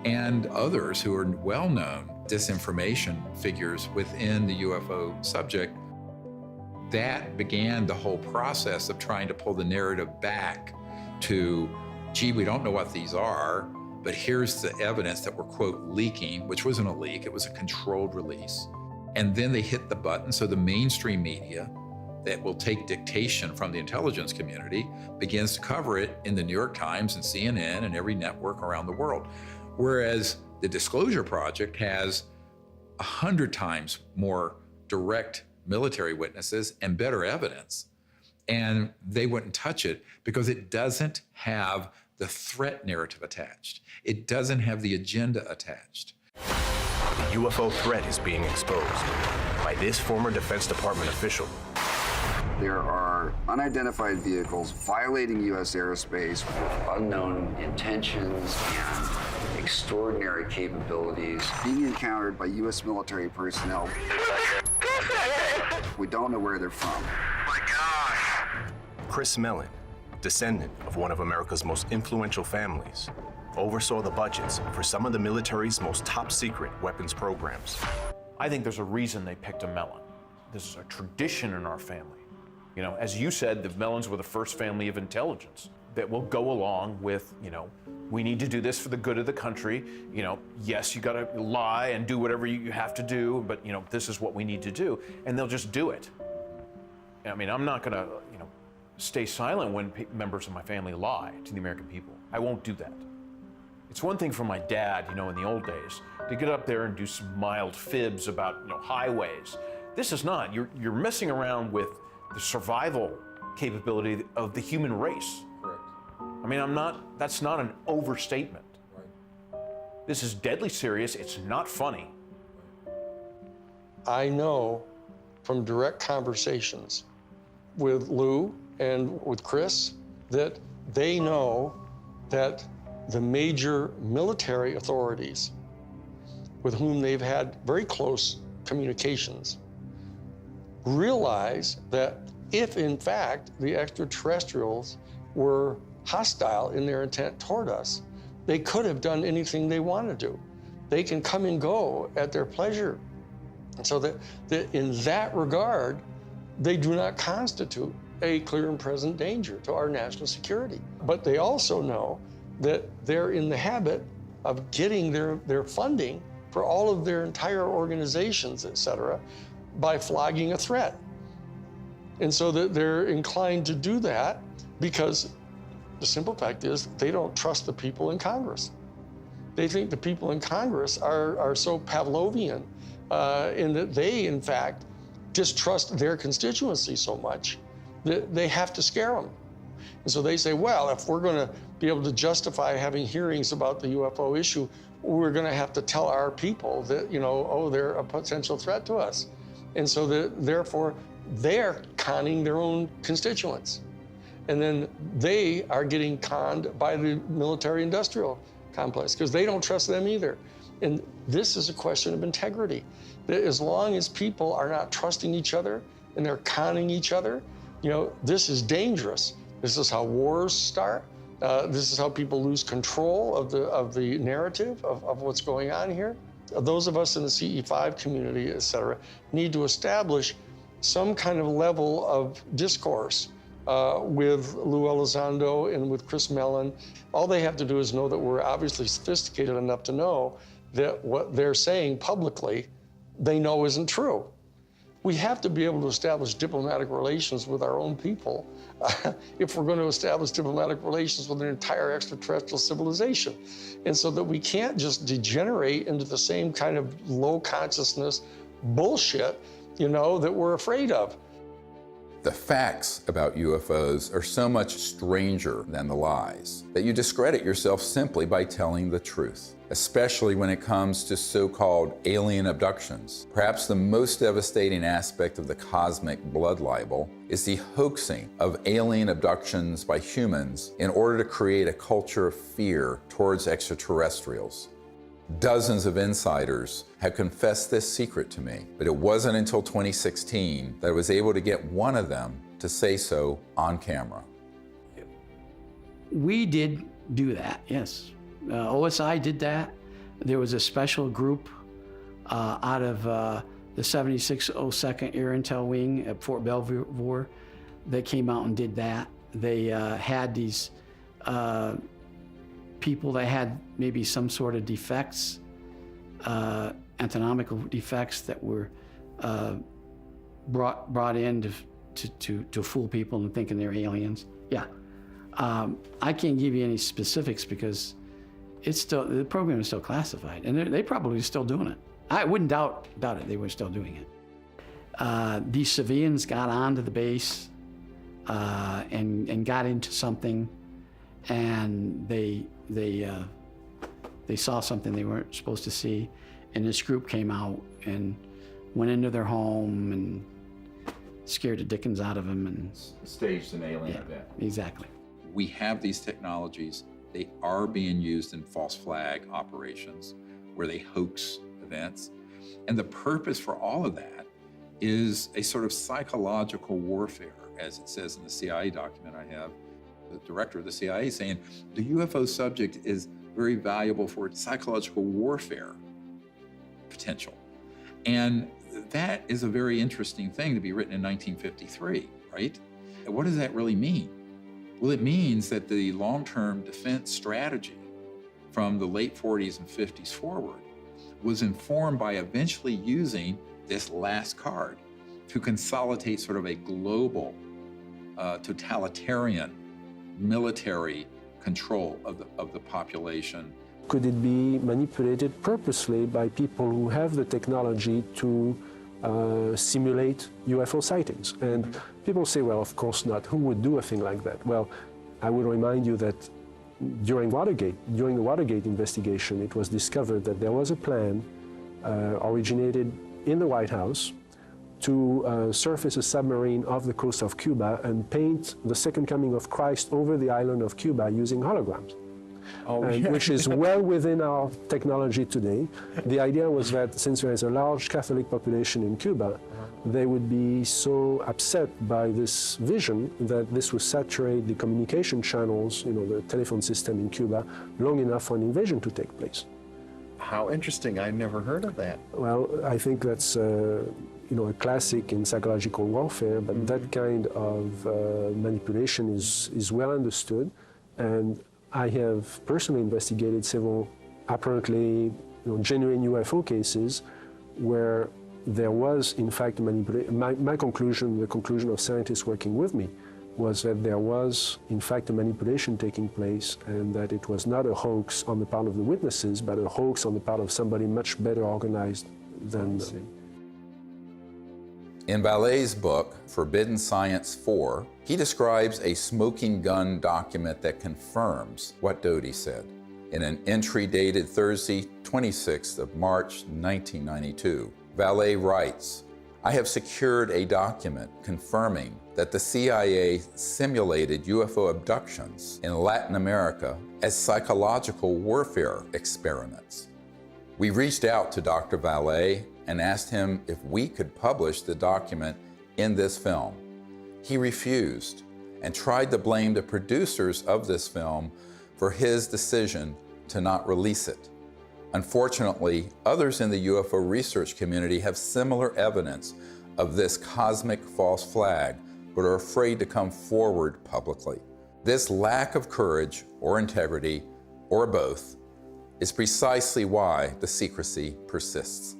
[SPEAKER 5] and others who are well-known disinformation figures within the UFO subject. That began the whole process of trying to pull the narrative back to, gee, we don't know what these are, but here's the evidence that we're, quote, leaking, which wasn't a leak, it was a controlled release. And then they hit the button, so the mainstream media that will take dictation from the intelligence community begins to cover it in the New York Times and CNN and every network around the world. Whereas the Disclosure Project has 100 times more direct military witnesses and better evidence. And they wouldn't touch it because it doesn't have the threat narrative attached. It doesn't have the agenda attached.
[SPEAKER 4] The UFO threat is being exposed by this former Defense Department official.
[SPEAKER 6] There are unidentified vehicles violating U.S. airspace with unknown intentions and extraordinary capabilities being encountered by U.S. military personnel. We don't know where they're from.
[SPEAKER 4] Chris Mellon, descendant of one of America's most influential families, oversaw the budgets for some of the military's most top-secret weapons programs.
[SPEAKER 17] I think there's a reason they picked a Mellon. This is a tradition in our family. You know, as you said, the Mellons were the first family of intelligence that will go along with, you know, we need to do this for the good of the country. You know, yes, you gotta lie and do whatever you have to do, but, you know, this is what we need to do. And they'll just do it. I mean, I'm not gonna, you know, stay silent when members of my family lie to the American people. I won't do that. It's one thing for my dad, you know, in the old days, to get up there and do some mild fibs about, you know, highways. This is not. You're messing around with the survival capability of the human race.
[SPEAKER 5] Correct.
[SPEAKER 17] I mean, that's not an overstatement.
[SPEAKER 5] Right.
[SPEAKER 17] This is deadly serious. It's not funny.
[SPEAKER 10] I know from direct conversations with Lou and with Chris that they know that the major military authorities with whom they've had very close communications realize that if in fact the extraterrestrials were hostile in their intent toward us, they could have done anything they want to do. They can come and go at their pleasure. And so that in that regard, they do not constitute a clear and present danger to our national security. But they also know that they're in the habit of getting their funding for all of their entire organizations, et cetera, by flogging a threat. And so that they're inclined to do that because the simple fact is they don't trust the people in Congress. They think the people in Congress are so Pavlovian in that they, in fact, distrust their constituency so much that they have to scare them. And so they say, well, if we're going to be able to justify having hearings about the UFO issue, we're going to have to tell our people that, you know, oh, they're a potential threat to us. And so therefore, they're conning their own constituents. And then they are getting conned by the military-industrial complex because they don't trust them either. And this is a question of integrity. That as long as people are not trusting each other and they're conning each other, you know, this is dangerous. This is how wars start. This is how people lose control of the narrative of what's going on here. Those of us in the CE5 community, et cetera, need to establish some kind of level of discourse with Lou Elizondo and with Chris Mellon. All they have to do is know that we're obviously sophisticated enough to know that what they're saying publicly, they know isn't true. We have to be able to establish diplomatic relations with our own people if we're going to establish diplomatic relations with an entire extraterrestrial civilization. And so that we can't just degenerate into the same kind of low consciousness bullshit, you know, that we're afraid of.
[SPEAKER 1] The facts about UFOs are so much stranger than the lies that you discredit yourself simply by telling the truth, especially when it comes to so-called alien abductions. Perhaps the most devastating aspect of the cosmic blood libel is the hoaxing of alien abductions by humans in order to create a culture of fear towards extraterrestrials. Dozens of insiders have confessed this secret to me, but it wasn't until 2016 that I was able to get one of them to say so on camera.
[SPEAKER 23] We did do that, yes. OSI did that. There was a special group out of the 7602nd Air Intel Wing at Fort Belvoir that came out and did that. They had these people that had maybe some sort of defects, anatomical defects that were brought in to fool people into thinking they're aliens. Yeah, I can't give you any specifics because it's still, the program is still classified, and they're probably still doing it. I wouldn't doubt it. They were still doing it. These civilians got onto the base and got into something, and they saw something they weren't supposed to see, and this group came out and went into their home and scared the dickens out of them and
[SPEAKER 5] staged an alien event.
[SPEAKER 23] Exactly.
[SPEAKER 5] We have these technologies. They are being used in false flag operations where they hoax events. And the purpose for all of that is a sort of psychological warfare, as it says in the CIA document I have, the director of the CIA saying the UFO subject is very valuable for psychological warfare potential. And that is a very interesting thing to be written in 1953, right? And what does that really mean? Well, it means that the long-term defense strategy from the late 40s and 50s forward was informed by eventually using this last card to consolidate sort of a global totalitarian military control of the population.
[SPEAKER 7] Could it be manipulated purposely by people who have the technology to simulate UFO sightings? And people say, well, of course not. Who would do a thing like that? Well, I would remind you that during the Watergate investigation, it was discovered that there was a plan originated in the White House to surface a submarine off the coast of Cuba and paint the second coming of Christ over the island of Cuba using holograms. Which is well within our technology today. The idea was that since there is a large Catholic population in Cuba, they would be so upset by this vision that this would saturate the communication channels, the telephone system in Cuba, long enough for an invasion to take place.
[SPEAKER 9] How interesting. I'd never heard of that.
[SPEAKER 7] Well, I think that's a classic in psychological warfare, but that kind of manipulation is well understood. And I have personally investigated several apparently genuine UFO cases where there was, in fact, manipulation. My conclusion, the conclusion of scientists working with me, was that there was, in fact, a manipulation taking place and that it was not a hoax on the part of the witnesses, but a hoax on the part of somebody much better organized than them.
[SPEAKER 1] In Vallee's book, Forbidden Science 4, he describes a smoking gun document that confirms what Doty said. In an entry dated Thursday, 26th of March, 1992, Vallee writes, "I have secured a document confirming that the CIA simulated UFO abductions in Latin America as psychological warfare experiments. We reached out to Dr. Vallee and asked him if we could publish the document in this film. He refused and tried to blame the producers of this film for his decision to not release it. Unfortunately, others in the UFO research community have similar evidence of this cosmic false flag, but are afraid to come forward publicly. This lack of courage or integrity, or both, is precisely why the secrecy persists."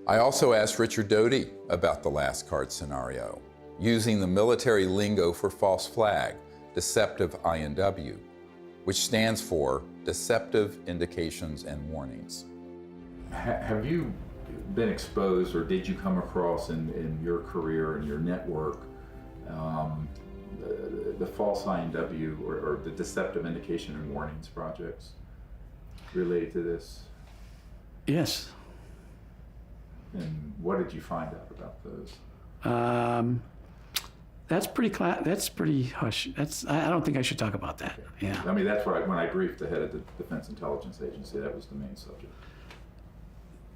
[SPEAKER 1] I also asked Richard Doty about the last card scenario, using the military lingo for false flag, deceptive INW, which stands for Deceptive Indications and Warnings.
[SPEAKER 5] Have you been exposed, or did you come across in your career and your network the false INW or the Deceptive Indication and Warnings projects related to this?
[SPEAKER 23] Yes.
[SPEAKER 5] And what did you find out about those?
[SPEAKER 23] That's pretty hush. I don't think I should talk about that. Yeah.
[SPEAKER 5] I mean, that's what when I briefed the head of the Defense Intelligence Agency, that was the main subject.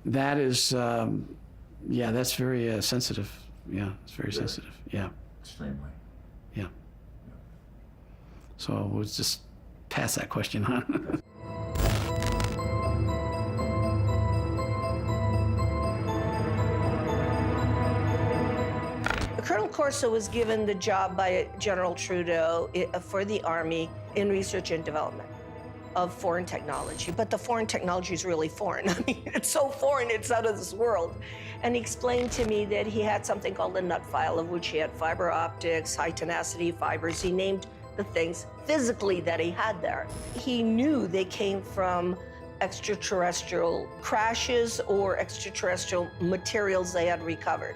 [SPEAKER 23] That is, that's very sensitive. Yeah, it's very sensitive. Yeah.
[SPEAKER 5] Extremely.
[SPEAKER 23] Yeah. So we'll just pass that question on.
[SPEAKER 19] Colonel Corso was given the job by General Trudeau for the Army in research and development of foreign technology. But the foreign technology is really foreign. I mean, it's so foreign, it's out of this world. And he explained to me that he had something called the nut file, of which he had fiber optics, high tenacity fibers. He named the things physically that he had there. He knew they came from extraterrestrial crashes or extraterrestrial materials they had recovered.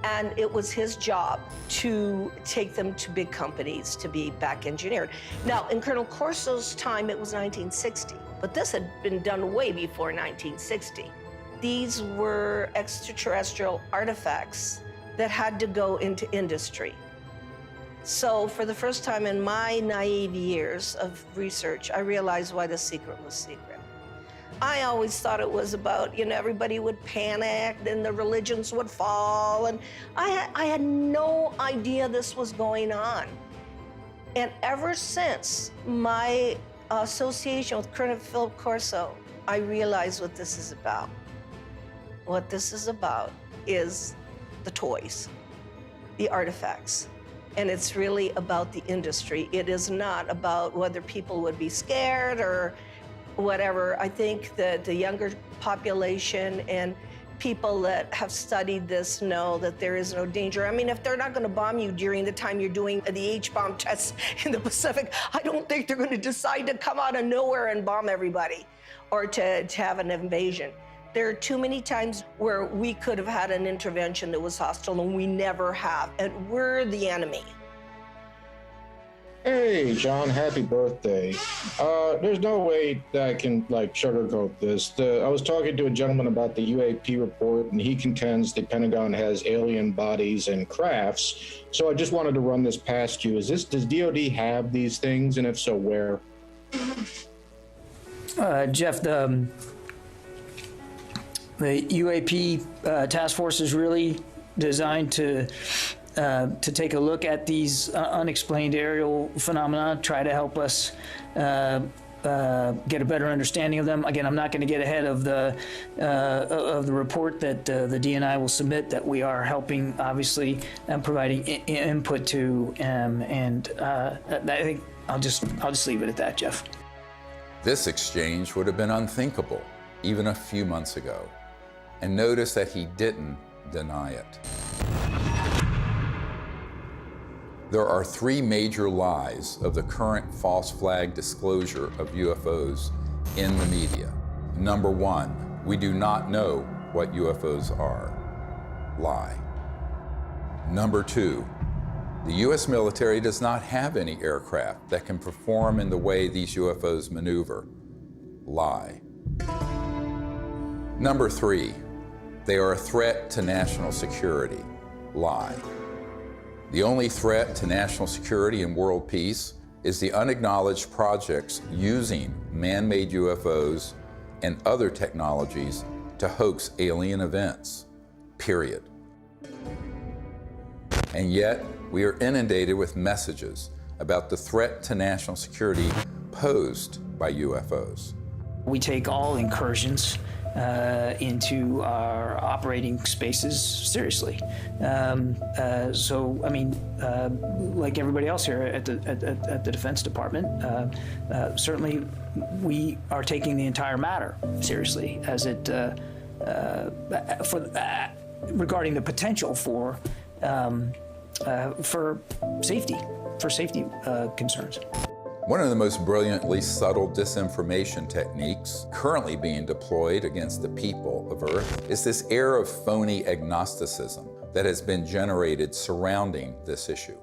[SPEAKER 19] And it was his job to take them to big companies to be back engineered. Now, in Colonel Corso's time, it was 1960, but this had been done way before 1960. These were extraterrestrial artifacts that had to go into industry. So for the first time in my naive years of research, I realized why the secret was secret. I always thought it was about, everybody would panic, then the religions would fall, and I had no idea this was going on. And ever since my association with Colonel Philip Corso, I realized what this is about. What this is about is the toys, the artifacts. And it's really about the industry. It is not about whether people would be scared or whatever. I think that the younger population and people that have studied this know that there is no danger. I mean, if they're not going to bomb you during the time you're doing the H-bomb tests in the Pacific, I don't think they're going to decide to come out of nowhere and bomb everybody or to have an invasion. There are too many times where we could have had an intervention that was hostile, and we never have, and we're the enemy.
[SPEAKER 11] Hey, John, happy birthday. There's no way that I can, sugarcoat this. I was talking to a gentleman about the UAP report, and he contends the Pentagon has alien bodies and crafts. So I just wanted to run this past you. Does DOD have these things, and if so, where?
[SPEAKER 12] Jeff, the UAP task force is really designed to take a look at these unexplained aerial phenomena, try to help us get a better understanding of them. Again, I'm not going to get ahead of the report that the DNI will submit, that we are helping, obviously, and providing input to, and I think I'll just leave it at that, Jeff.
[SPEAKER 1] This exchange would have been unthinkable even a few months ago. And notice that he didn't deny it. There are three major lies of the current false flag disclosure of UFOs in the media. Number one, we do not know what UFOs are. Lie. Number two, the U.S. military does not have any aircraft that can perform in the way these UFOs maneuver. Lie. Number three, they are a threat to national security. Lie. The only threat to national security and world peace is the unacknowledged projects using man-made UFOs and other technologies to hoax alien events, period. And yet, we are inundated with messages about the threat to national security posed by UFOs.
[SPEAKER 12] We take all incursions into our operating spaces seriously. So, I mean, like everybody else here at the Defense Department, certainly we are taking the entire matter seriously as it regarding the potential for safety concerns.
[SPEAKER 1] One of the most brilliantly subtle disinformation techniques currently being deployed against the people of Earth is this air of phony agnosticism that has been generated surrounding this issue.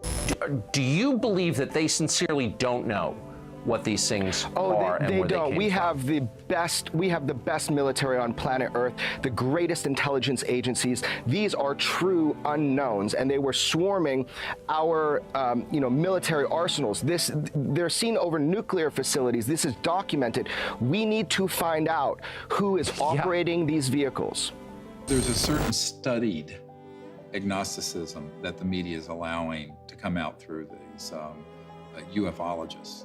[SPEAKER 13] Do you believe that they sincerely don't know what these things are and where they don't?
[SPEAKER 24] We have the best military on planet Earth, the greatest intelligence agencies. These are true unknowns, and they were swarming our military arsenals. They're seen over nuclear facilities. This is documented. We need to find out who is operating these vehicles.
[SPEAKER 5] There's a certain studied agnosticism that the media is allowing to come out through these ufologists.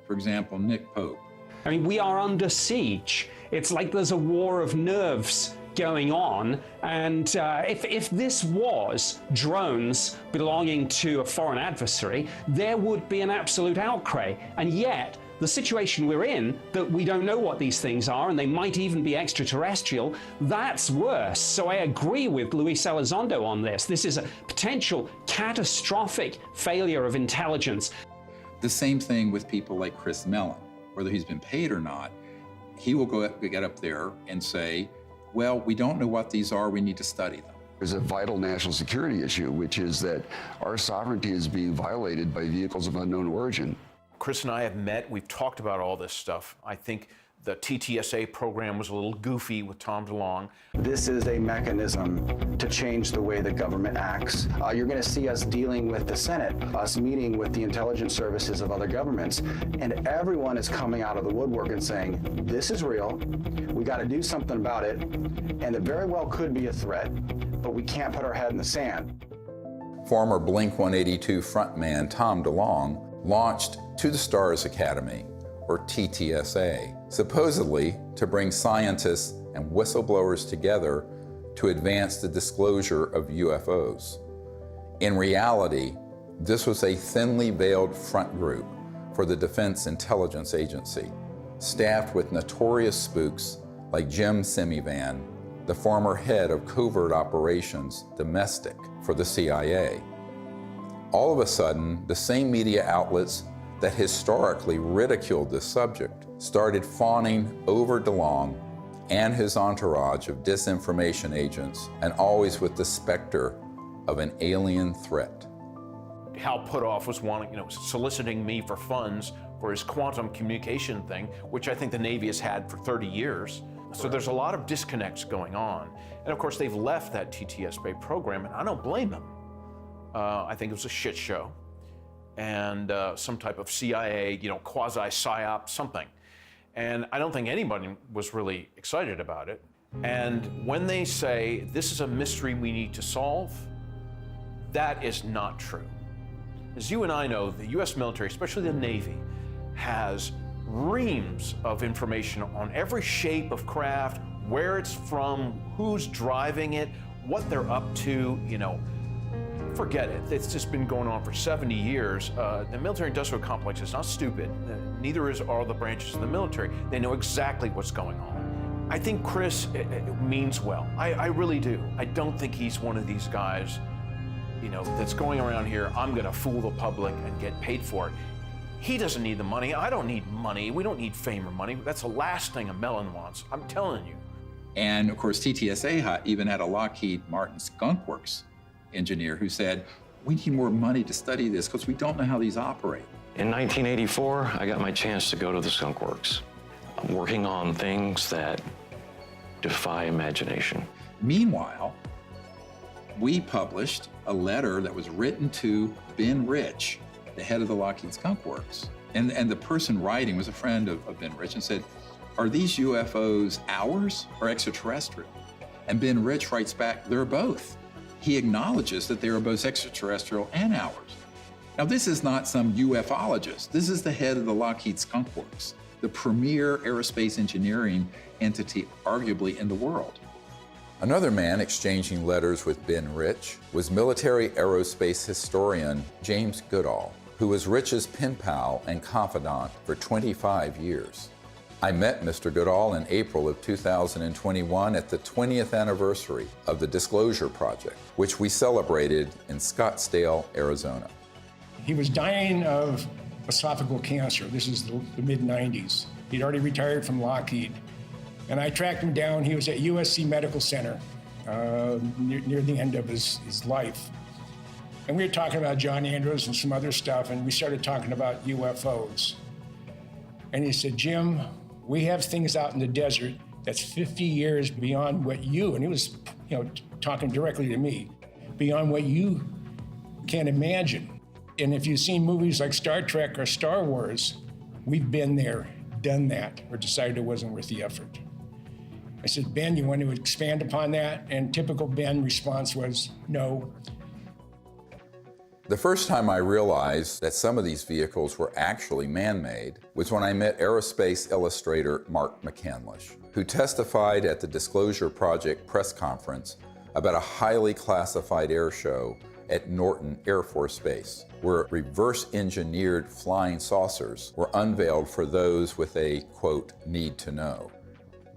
[SPEAKER 5] For example, Nick Pope.
[SPEAKER 25] I mean, we are under siege. It's like there's a war of nerves going on. And if this was drones belonging to a foreign adversary, there would be an absolute outcry. And yet, the situation we're in, that we don't know what these things are, and they might even be extraterrestrial, that's worse. So I agree with Luis Elizondo on this. This is a potential catastrophic failure of intelligence.
[SPEAKER 5] The same thing with people like Chris Mellon, whether he's been paid or not. he will get up there and say, well, we don't know what these are, we need to study them.
[SPEAKER 6] There's a vital national security issue, which is that our sovereignty is being violated by vehicles of unknown origin.
[SPEAKER 17] Chris and I have met, we've talked about all this stuff. I think the TTSA program was a little goofy with Tom DeLonge.
[SPEAKER 14] This is a mechanism to change the way the government acts. You're going to see us dealing with the Senate, us meeting with the intelligence services of other governments, and everyone is coming out of the woodwork and saying, this is real, we got to do something about it, and it very well could be a threat, but we can't put our head in the sand.
[SPEAKER 1] Former Blink-182 frontman Tom DeLonge launched To the Stars Academy, or TTSA, supposedly to bring scientists and whistleblowers together to advance the disclosure of UFOs. In reality, this was a thinly veiled front group for the Defense Intelligence Agency, staffed with notorious spooks like Jim Semivan, the former head of covert operations domestic for the CIA. All of a sudden, the same media outlets that historically ridiculed this subject started fawning over DeLonge and his entourage of disinformation agents, and always with the specter of an alien threat.
[SPEAKER 17] Hal Puthoff was soliciting me for funds for his quantum communication thing, which I think the Navy has had for 30 years. So there's a lot of disconnects going on. And of course, they've left that TTSA program, and I don't blame them. I think it was a shit show. And some type of CIA, quasi-psyop, something. And I don't think anybody was really excited about it. And when they say, this is a mystery we need to solve, that is not true. As you and I know, the US military, especially the Navy, has reams of information on every shape of craft, where it's from, who's driving it, what they're up to, Forget it. It's just been going on for 70 years. The military-industrial complex is not stupid. Neither are the branches of the military. They know exactly what's going on. I think Chris means well. I really do. I don't think he's one of these guys, that's going around here, I'm going to fool the public and get paid for it. He doesn't need the money. I don't need money. We don't need fame or money. That's the last thing a melon wants. I'm telling you.
[SPEAKER 5] And of course, TTSA even had a Lockheed Martin Skunk Works engineer who said, we need more money to study this because we don't know how these operate.
[SPEAKER 15] In 1984, I got my chance to go to the Skunk Works. I'm working on things that defy imagination.
[SPEAKER 5] Meanwhile, we published a letter that was written to Ben Rich, the head of the Lockheed Skunk Works. And the person writing was a friend of Ben Rich and said, are these UFOs ours or extraterrestrial? And Ben Rich writes back, they're both. He acknowledges that they are both extraterrestrial and ours. Now, this is not some ufologist. This is the head of the Lockheed Skunk Works, the premier aerospace engineering entity arguably in the world.
[SPEAKER 1] Another man exchanging letters with Ben Rich was military aerospace historian James Goodall, who was Rich's pen pal and confidant for 25 years. I met Mr. Goodall in April of 2021 at the 20th anniversary of the Disclosure Project, which we celebrated in Scottsdale, Arizona.
[SPEAKER 16] He was dying of esophageal cancer. This is the mid-90s. He'd already retired from Lockheed. And I tracked him down. He was at USC Medical Center near the end of his life. And we were talking about John Andrews and some other stuff, and we started talking about UFOs. And he said, Jim, we have things out in the desert that's 50 years beyond what you, and he was talking directly to me, beyond what you can imagine. And if you've seen movies like Star Trek or Star Wars, we've been there, done that, or decided it wasn't worth the effort. I said, Ben, you want to expand upon that? And typical Ben response was, no.
[SPEAKER 1] The first time I realized that some of these vehicles were actually man-made was when I met aerospace illustrator Mark McCandlish, who testified at the Disclosure Project press conference about a highly classified air show at Norton Air Force Base, where reverse-engineered flying saucers were unveiled for those with a, quote, need to know.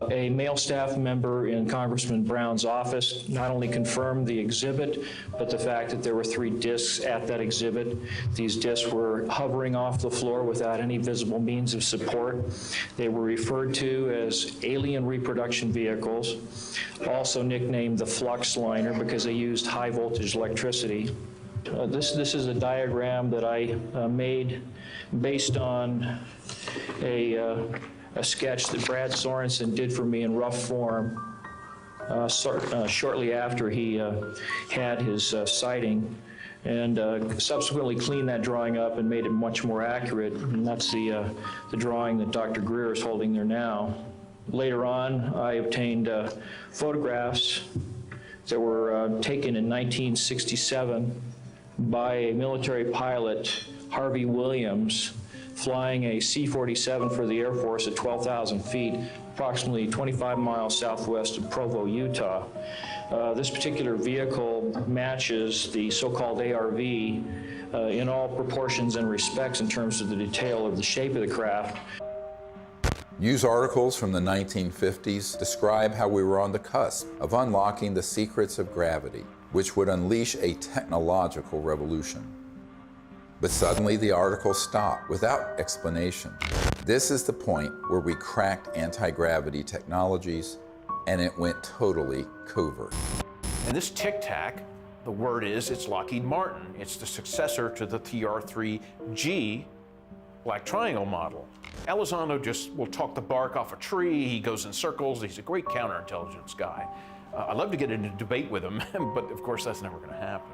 [SPEAKER 2] A male staff member in Congressman Brown's office not only confirmed the exhibit, but the fact that there were 3 discs at that exhibit. These discs were hovering off the floor without any visible means of support. They were referred to as alien reproduction vehicles, also nicknamed the flux liner because they used high voltage electricity. This is a diagram that I made based on a sketch that Brad Sorensen did for me in rough form shortly after he had his sighting, and subsequently cleaned that drawing up and made it much more accurate. And that's the drawing that Dr. Greer is holding there now. Later on, I obtained photographs that were taken in 1967 by a military pilot, Harvey Williams, flying a C-47 for the Air Force at 12,000 feet, approximately 25 miles southwest of Provo, Utah. This particular vehicle matches the so-called ARV in all proportions and respects in terms of the detail of the shape of the craft.
[SPEAKER 1] News articles from the 1950s describe how we were on the cusp of unlocking the secrets of gravity, which would unleash a technological revolution. But suddenly the articles stopped without explanation. This is the point where we cracked anti-gravity technologies and it went totally covert.
[SPEAKER 17] And this Tic Tac, the word is, it's Lockheed Martin. It's the successor to the TR-3G Black Triangle model. Elizondo just will talk the bark off a tree. He goes in circles. He's a great counterintelligence guy. I'd love to get into a debate with him, but of course that's never going to happen.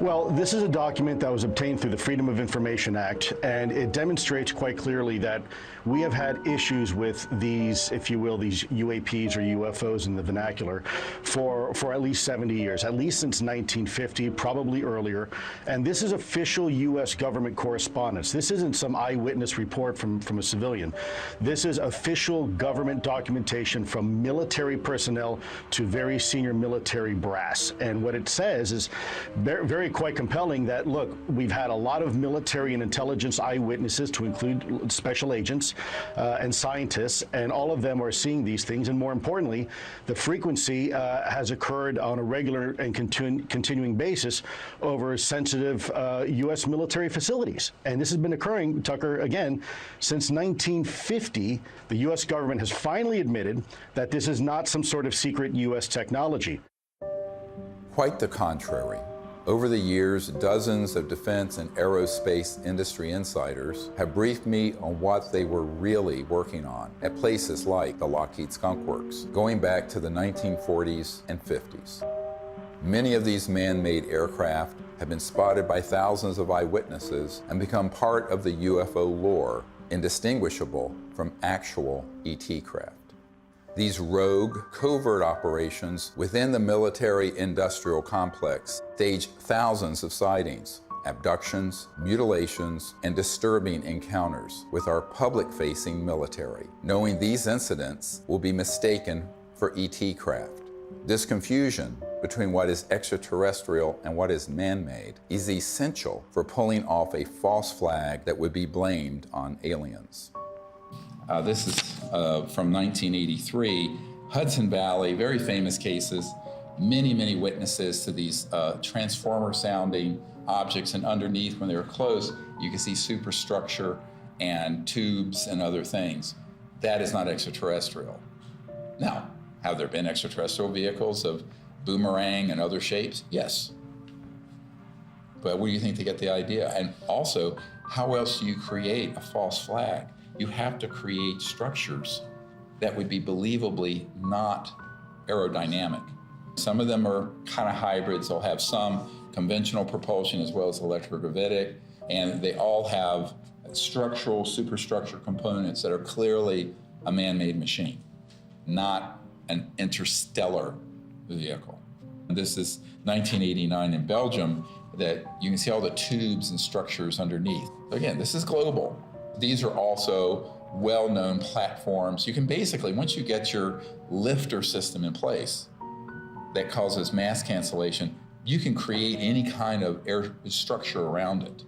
[SPEAKER 18] Well, this is a document that was obtained through the Freedom of Information Act, and it demonstrates quite clearly that we have had issues with these, if you will, these UAPs or UFOs in the vernacular for at least 70 years, at least since 1950, probably earlier. And this is official U.S. government correspondence. This isn't some eyewitness report from a civilian. This is official government documentation from military personnel to very senior military brass. And what it says is very quite compelling that, look, we've had a lot of military and intelligence eyewitnesses, to include special agents and scientists, and all of them are seeing these things. And more importantly, the frequency has occurred on a regular and continuing basis over sensitive U.S. military facilities. And this has been occurring, Tucker, again, since 1950. The U.S. government has finally admitted that this is not some sort of secret U.S. technology.
[SPEAKER 1] Quite the contrary. Over the years, dozens of defense and aerospace industry insiders have briefed me on what they were really working on at places like the Lockheed Skunk Works, going back to the 1940s and 50s. Many of these man-made aircraft have been spotted by thousands of eyewitnesses and become part of the UFO lore, indistinguishable from actual ET craft. These rogue, covert operations within the military-industrial complex stage thousands of sightings, abductions, mutilations, and disturbing encounters with our public-facing military, knowing these incidents will be mistaken for ET craft. This confusion between what is extraterrestrial and what is man-made is essential for pulling off a false flag that would be blamed on aliens. This is from 1983, Hudson Valley, very famous cases, many witnesses to these transformer-sounding objects, and underneath, when they were close, you can see superstructure and tubes and other things. That is not extraterrestrial. Now, have there been extraterrestrial vehicles of boomerang and other shapes? Yes. But where do you think they get the idea? And also, how else do you create a false flag? You have to create structures that would be believably not aerodynamic. Some of them are kind of hybrids. They'll have some conventional propulsion as well as electrogravitic, and they all have structural, superstructure components that are clearly a man-made machine, not an interstellar vehicle. This is 1989 in Belgium, that you can see all the tubes and structures underneath. Again, this is global. These are also well-known platforms. You can basically, once you get your lifter system in place that causes mass cancellation, you can create any kind of air structure around it.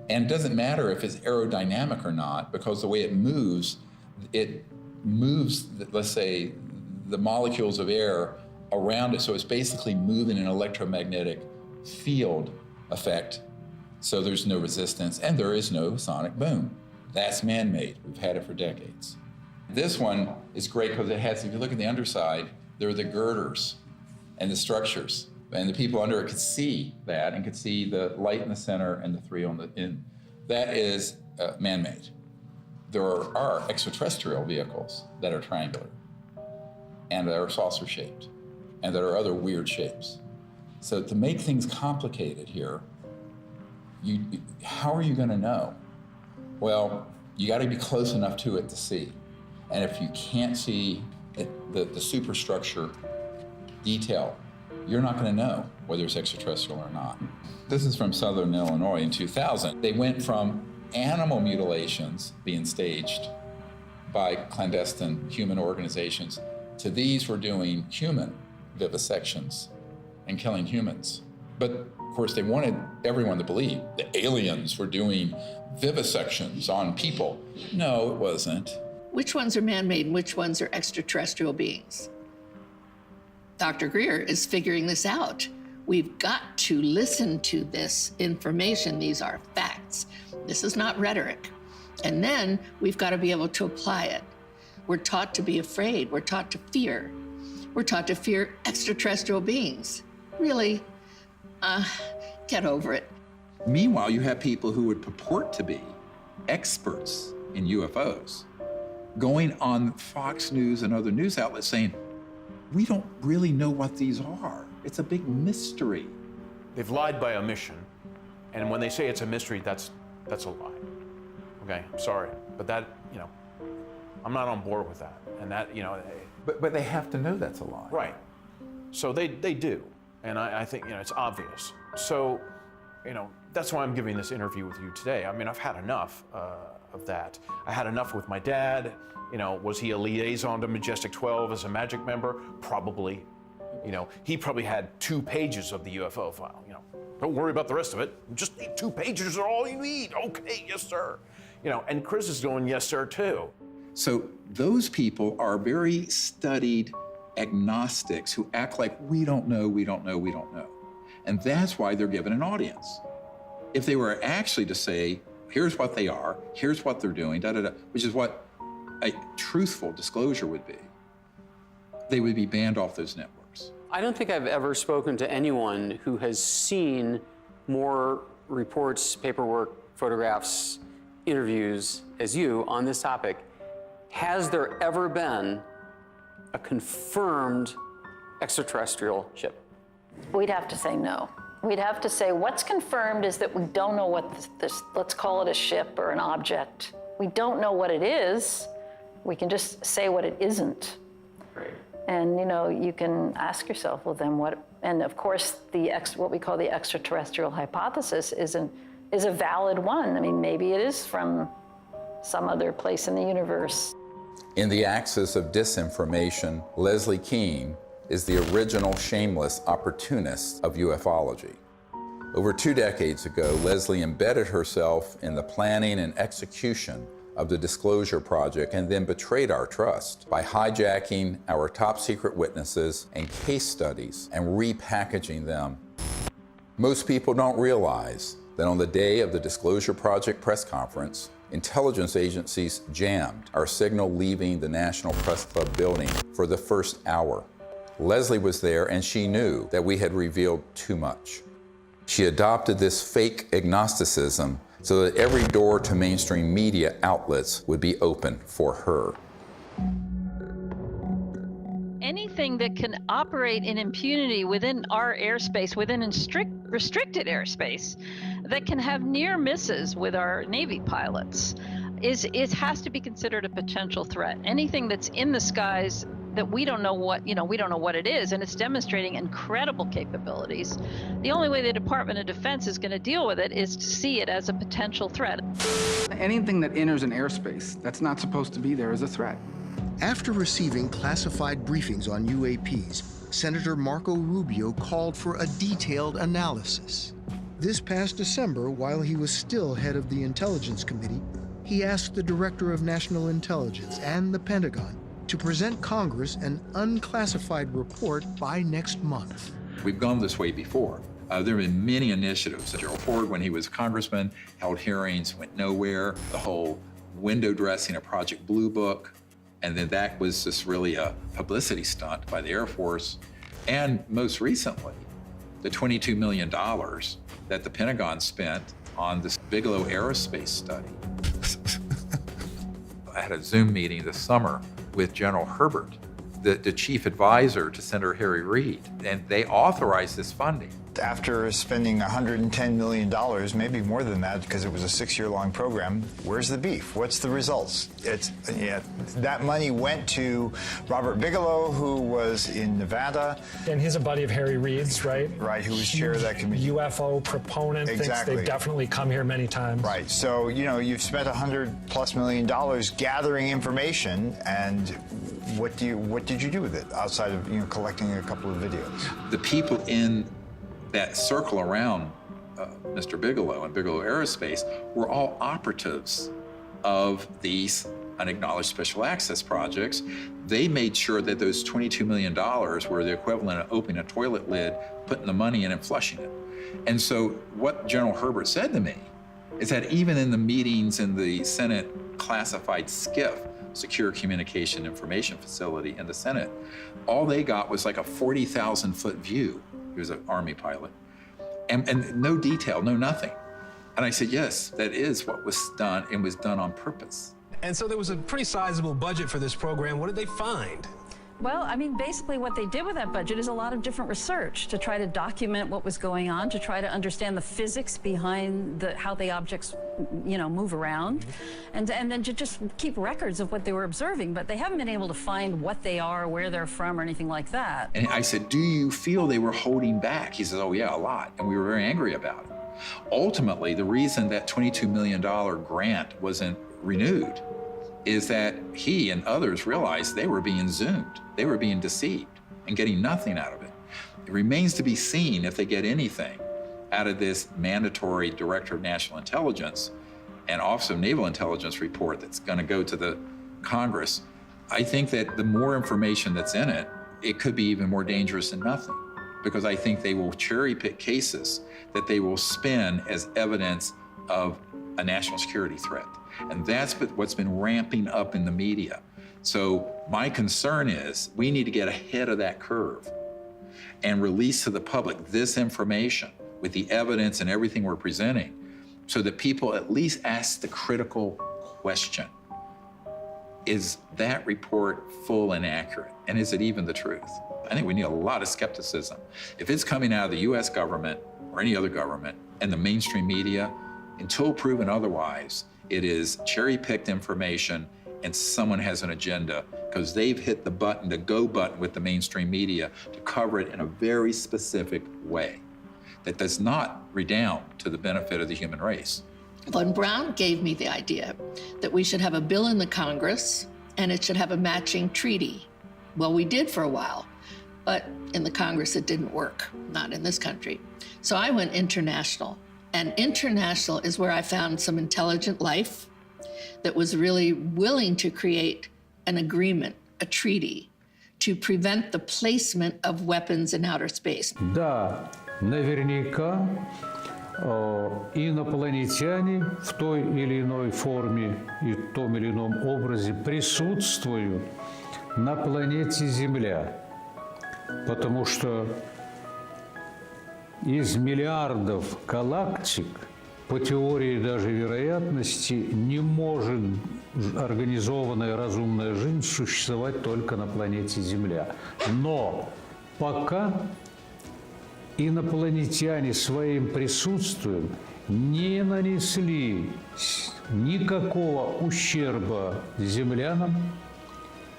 [SPEAKER 1] And it doesn't matter if it's aerodynamic or not, because the way it moves, it
[SPEAKER 5] moves, let's say, the molecules of air around it, so it's basically moving an electromagnetic field effect, so there's no resistance and there is no sonic boom. That's man-made. We've had it for decades. This one is great because it has, if you look at the underside, there are the girders and the structures, and the people under it could see that and could see the light in the center and the three on the end. That is man-made. There are extraterrestrial vehicles that are triangular and that are saucer-shaped and that are other weird shapes. So to make things complicated here, how are you going to know? Well, you got to be close enough to it to see. And if you can't see the superstructure detail, you're not going to know whether it's extraterrestrial or not. This is from Southern Illinois in 2000. They went from animal mutilations being staged by clandestine human organizations to these were doing human vivisections and killing humans. But of course, they wanted everyone to believe the aliens were doing vivisections on people. No, it wasn't.
[SPEAKER 3] Which ones are man-made and which ones are extraterrestrial beings? Dr. Greer is figuring this out. We've got to listen to this information. These are facts. This is not rhetoric. And then we've got to be able to apply it. We're taught to be afraid. We're taught to fear. We're taught to fear extraterrestrial beings. Really? Get over it.
[SPEAKER 5] Meanwhile, you have people who would purport to be experts in UFOs going on Fox News and other news outlets saying, we don't really know what these are. It's a big mystery.
[SPEAKER 17] They've lied by omission, and when they say it's a mystery, that's a lie. Okay, I'm sorry, but that, I'm not on board with that. And that,
[SPEAKER 5] But they have to know that's a lie.
[SPEAKER 17] Right. So they do, and I think, it's obvious. So, that's why I'm giving this interview with you today. I mean, I've had enough of that. I had enough with my dad. Was he a liaison to Majestic 12 as a magic member? Probably. He probably had 2 pages of the UFO file. Don't worry about the rest of it. Just 2 pages are all you need. Okay, yes, sir. And Chris is going, yes, sir, too.
[SPEAKER 5] So those people are very studied agnostics who act like we don't know, we don't know, we don't know. And that's why they're given an audience. If they were actually to say, here's what they are, here's what they're doing, which is what a truthful disclosure would be, they would be banned off those networks.
[SPEAKER 8] I don't think I've ever spoken to anyone who has seen more reports, paperwork, photographs, interviews as you on this topic. Has there ever been a confirmed extraterrestrial ship?
[SPEAKER 20] We'd have to say no. We'd have to say what's confirmed is that we don't know what this, let's call it a ship or an object. We don't know what it is. We can just say what it isn't.
[SPEAKER 8] Right.
[SPEAKER 20] And you can ask yourself, well then what, and of course what we call the extraterrestrial hypothesis is a valid one. I mean, maybe it is from some other place in the universe.
[SPEAKER 1] In the axis of disinformation, Leslie Kean is the original shameless opportunist of ufology. Over 2 decades ago, Leslie embedded herself in the planning and execution of the Disclosure Project and then betrayed our trust by hijacking our top secret witnesses and case studies and repackaging them. Most people don't realize that on the day of the Disclosure Project press conference, intelligence agencies jammed our signal leaving the National Press Club building for the first hour. Leslie was there and she knew that we had revealed too much. She adopted this fake agnosticism so that every door to mainstream media outlets would be open for her.
[SPEAKER 21] Anything that can operate in impunity within our airspace, within restricted airspace, that can have near misses with our Navy pilots, it has to be considered a potential threat. Anything that's in the skies that we don't know what it is, and it's demonstrating incredible capabilities. The only way the Department of Defense is going to deal with it is to see it as a potential threat.
[SPEAKER 22] Anything that enters an airspace that's not supposed to be there is a threat.
[SPEAKER 26] After receiving classified briefings on UAPs, Senator Marco Rubio called for a detailed analysis. This past December, while he was still head of the Intelligence Committee, he he asked the Director of National Intelligence and the Pentagon to present Congress an unclassified report by next month.
[SPEAKER 5] We've gone this way before. There have been many initiatives. Gerald Ford, when he was congressman, held hearings, went nowhere. The whole window dressing of Project Blue Book, and then that was just really a publicity stunt by the Air Force. And most recently, the $22 million that the Pentagon spent on this Bigelow aerospace study. I had a Zoom meeting this summer with General Herbert, the chief advisor to Senator Harry Reid, and they authorized this funding.
[SPEAKER 4] After spending $110 million, maybe more than that, because it was a 6-year-long program, where's the beef? What's the results? That money went to Robert Bigelow, who was in Nevada.
[SPEAKER 7] And he's a buddy of Harry Reid's, right?
[SPEAKER 4] Right, who was chair of that committee.
[SPEAKER 7] UFO proponent,
[SPEAKER 4] exactly.
[SPEAKER 7] Thinks they've definitely come here many times.
[SPEAKER 4] Right, so, you've spent $100+ million gathering information, and what did you do with it, outside of, collecting a couple of videos?
[SPEAKER 5] The people in that circle around Mr. Bigelow and Bigelow Aerospace were all operatives of these unacknowledged special access projects. They made sure that those $22 million were the equivalent of opening a toilet lid, putting the money in and flushing it. And so what General Herbert said to me is that even in the meetings in the Senate classified SCIF, Secure Communication Information Facility in the Senate, all they got was like a 40,000-foot view. He was an Army pilot. And no detail, no nothing. And I said, yes, that is what was done, and was done on purpose.
[SPEAKER 9] And so there was a pretty sizable budget for this program. What did they find?
[SPEAKER 20] Well, I mean, basically what they did with that budget is a lot of different research to try to document what was going on, to try to understand the physics behind how the objects, move around, and then to just keep records of what they were observing. But they haven't been able to find what they are, where they're from, or anything like that.
[SPEAKER 5] And I said, do you feel they were holding back? He says, oh yeah, a lot. And we were very angry about it. Ultimately, the reason that $22 million grant wasn't renewed is that he and others realized they were being zoomed. They were being deceived and getting nothing out of it. It remains to be seen if they get anything out of this mandatory Director of National Intelligence and Office of Naval Intelligence report that's going to go to the Congress. I think that the more information that's in it, it could be even more dangerous than nothing, because I think they will cherry pick cases that they will spin as evidence of a national security threat. And that's what's been ramping up in the media. So my concern is we need to get ahead of that curve and release to the public this information with the evidence and everything we're presenting, so that people at least ask the critical question. Is that report full and accurate? And is it even the truth? I think we need a lot of skepticism. If it's coming out of the US government or any other government and the mainstream media, until proven otherwise, it is cherry-picked information and someone has an agenda because they've hit the button, the go button with the mainstream media to cover it in a very specific way that does not redound to the benefit of the human race.
[SPEAKER 3] Von Braun gave me the idea that we should have a bill in the Congress and it should have a matching treaty. Well, we did for a while, but in the Congress it didn't work, not in this country. So I went international, and international is where I found some intelligent life that was really willing to create an agreement, a treaty, to prevent the placement of weapons in outer space.
[SPEAKER 10] Да, наверняка инопланетяне в той или иной форме и в том или ином образе присутствуют на планете Земля, потому что из миллиардов галактик по теории даже вероятности не может организованная разумная жизнь существовать только на планете Земля. Но пока инопланетяне своим присутствием не нанесли никакого ущерба землянам,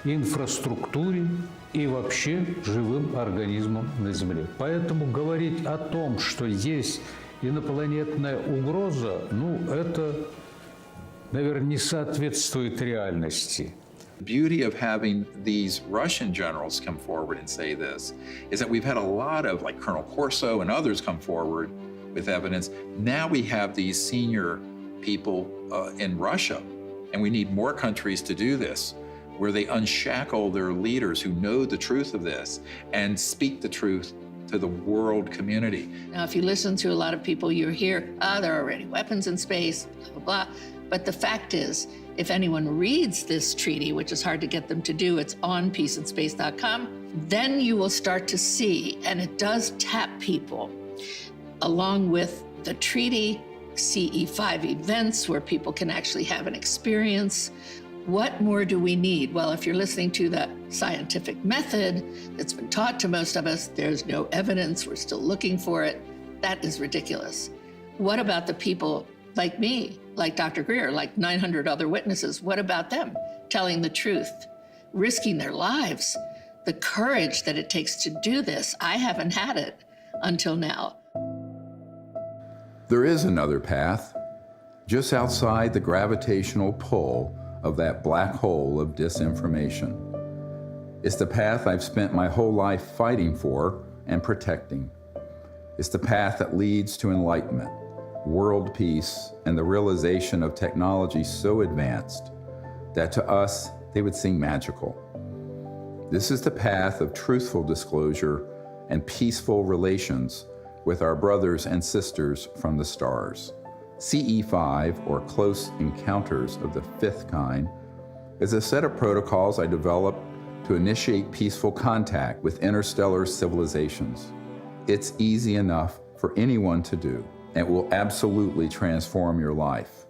[SPEAKER 10] инфраструктуре и вообще живым организмам на Земле. Поэтому говорить о том, что есть инопланетная угроза, это, наверное, не соответствует реальности.
[SPEAKER 5] The beauty of having these Russian generals come forward and say this is that we've had a lot of, like Colonel Corso and others come forward with evidence. Now we have these senior people in Russia And we need more countries to do this, where they unshackle their leaders who know the truth of this and speak the truth to the world community.
[SPEAKER 3] Now, if you listen to a lot of people, you hear, there are already weapons in space, blah, blah, blah. But the fact is, if anyone reads this treaty, which is hard to get them to do, it's on peaceandspace.com, then you will start to see, and it does tap people, along with the treaty, CE5 events where people can actually have an experience. What more do we need? Well, if you're listening to the scientific method that's been taught to most of us, there's no evidence, we're still looking for it. That is ridiculous. What about the people like me, like Dr. Greer, like 900 other witnesses? What about them telling the truth, risking their lives? The courage that it takes to do this, I haven't had it until now.
[SPEAKER 1] There is another path, just outside the gravitational pull of that black hole of disinformation. It's the path I've spent my whole life fighting for and protecting. It's the path that leads to enlightenment, world peace, and the realization of technology so advanced that to us, they would seem magical. This is the path of truthful disclosure and peaceful relations with our brothers and sisters from the stars. CE5, or Close Encounters of the Fifth Kind, is a set of protocols I developed to initiate peaceful contact with interstellar civilizations. It's easy enough for anyone to do, and will absolutely transform your life.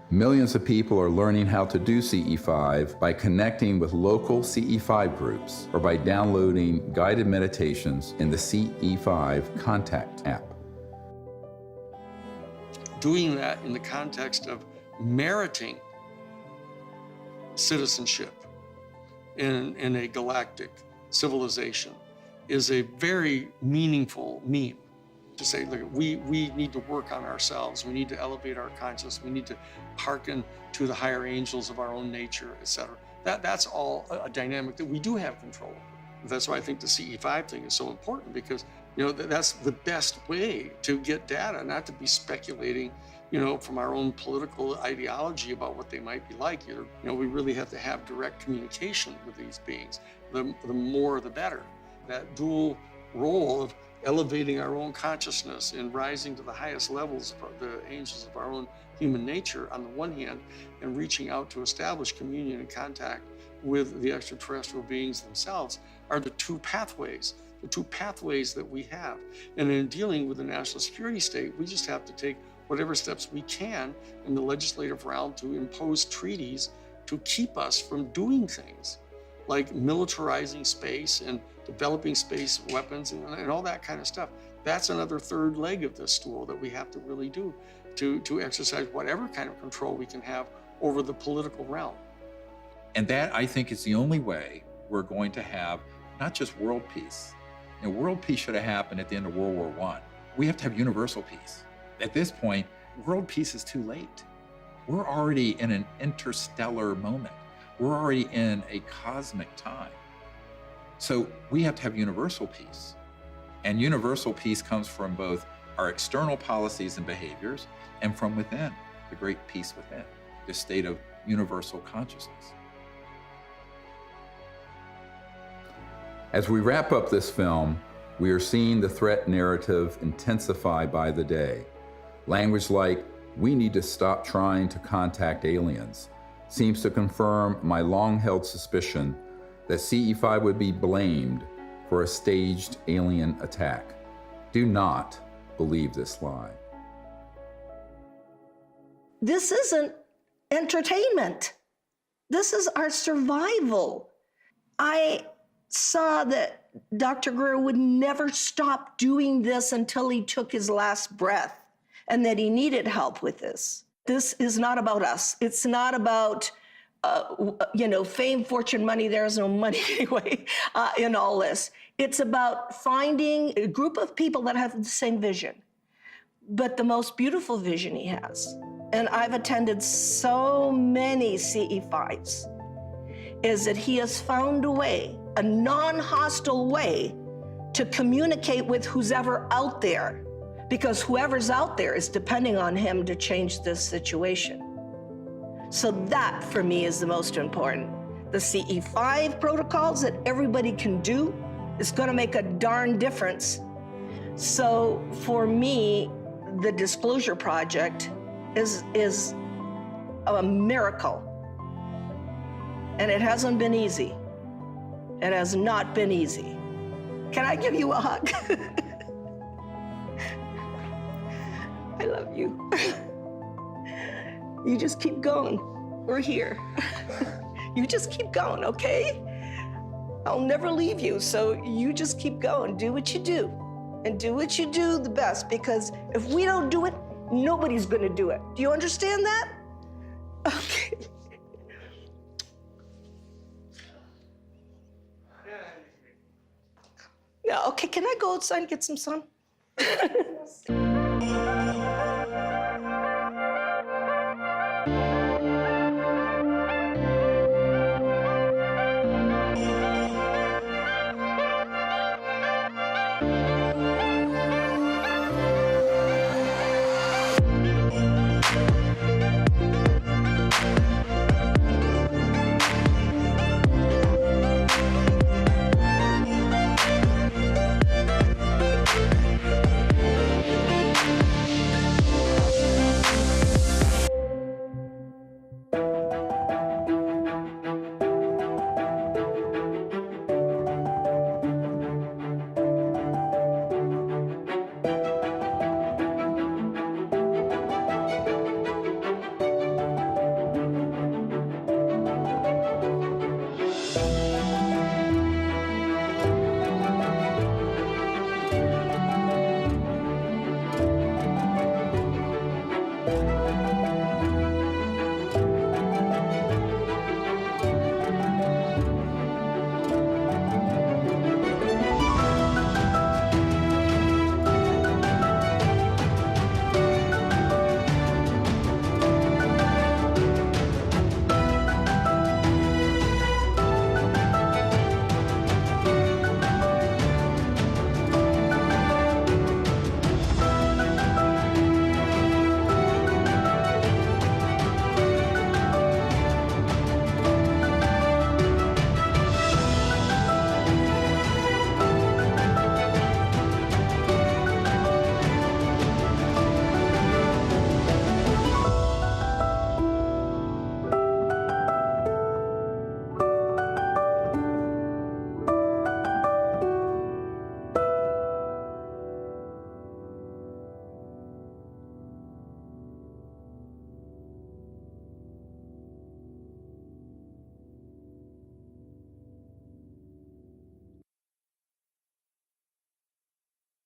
[SPEAKER 1] Millions of people are learning how to do CE5 by connecting with local CE5 groups or by downloading guided meditations in the CE5 Contact app.
[SPEAKER 11] Doing that in the context of meriting citizenship in a galactic civilization is a very meaningful meme. To say, look, we need to work on ourselves. We need to elevate our consciousness. We need to hearken to the higher angels of our own nature, etc. That's all a dynamic that we do have control over. That's why I think the CE5 thing is so important, because that's the best way to get data, not to be speculating, from our own political ideology about what they might be like. We really have to have direct communication with these beings. The more, the better. That dual role of elevating our own consciousness and rising to the highest levels of the angels of our own human nature on the one hand, and reaching out to establish communion and contact with the extraterrestrial beings themselves are the two pathways that we have. And in dealing with the national security state, we just have to take whatever steps we can in the legislative realm to impose treaties to keep us from doing things like militarizing space and developing space weapons and all that kind of stuff. That's another third leg of this stool that we have to really do to exercise whatever kind of control we can have over the political realm.
[SPEAKER 5] And that, I think, is the only way we're going to have not just world peace. World peace should have happened at the end of World War I. We have to have universal peace. At this point, world peace is too late. We're already in an interstellar moment. We're already in a cosmic time. So we have to have universal peace. And universal peace comes from both our external policies and behaviors and from within, the great peace within, the state of universal consciousness.
[SPEAKER 1] As we wrap up this film, we are seeing the threat narrative intensify by the day. Language like, "We need to stop trying to contact aliens," seems to confirm my long-held suspicion that CE5 would be blamed for a staged alien attack. Do not believe this lie.
[SPEAKER 12] This isn't entertainment. This is our survival. I saw that Dr. Greer would never stop doing this until he took his last breath, and that he needed help with this. This is not about us. It's not about fame, fortune, money. There's no money anyway in all this. It's about finding a group of people that have the same vision, but the most beautiful vision he has. And I've attended so many CE5s, is that he has found a way, a non-hostile way, to communicate with who's ever out there, because whoever's out there is depending on him to change this situation. So that, for me, is the most important. The CE5 protocols that everybody can do is going to make a darn difference. So for me, the Disclosure Project is a miracle. And it hasn't been easy. It has not been easy. Can I give you a hug? I love you. You just keep going. We're here. You just keep going, okay? I'll never leave you, so you just keep going. Do what you do. And do what you do the best, because if we don't do it, nobody's gonna do it. Do you understand that? Okay. No, okay, can I go outside and get some sun?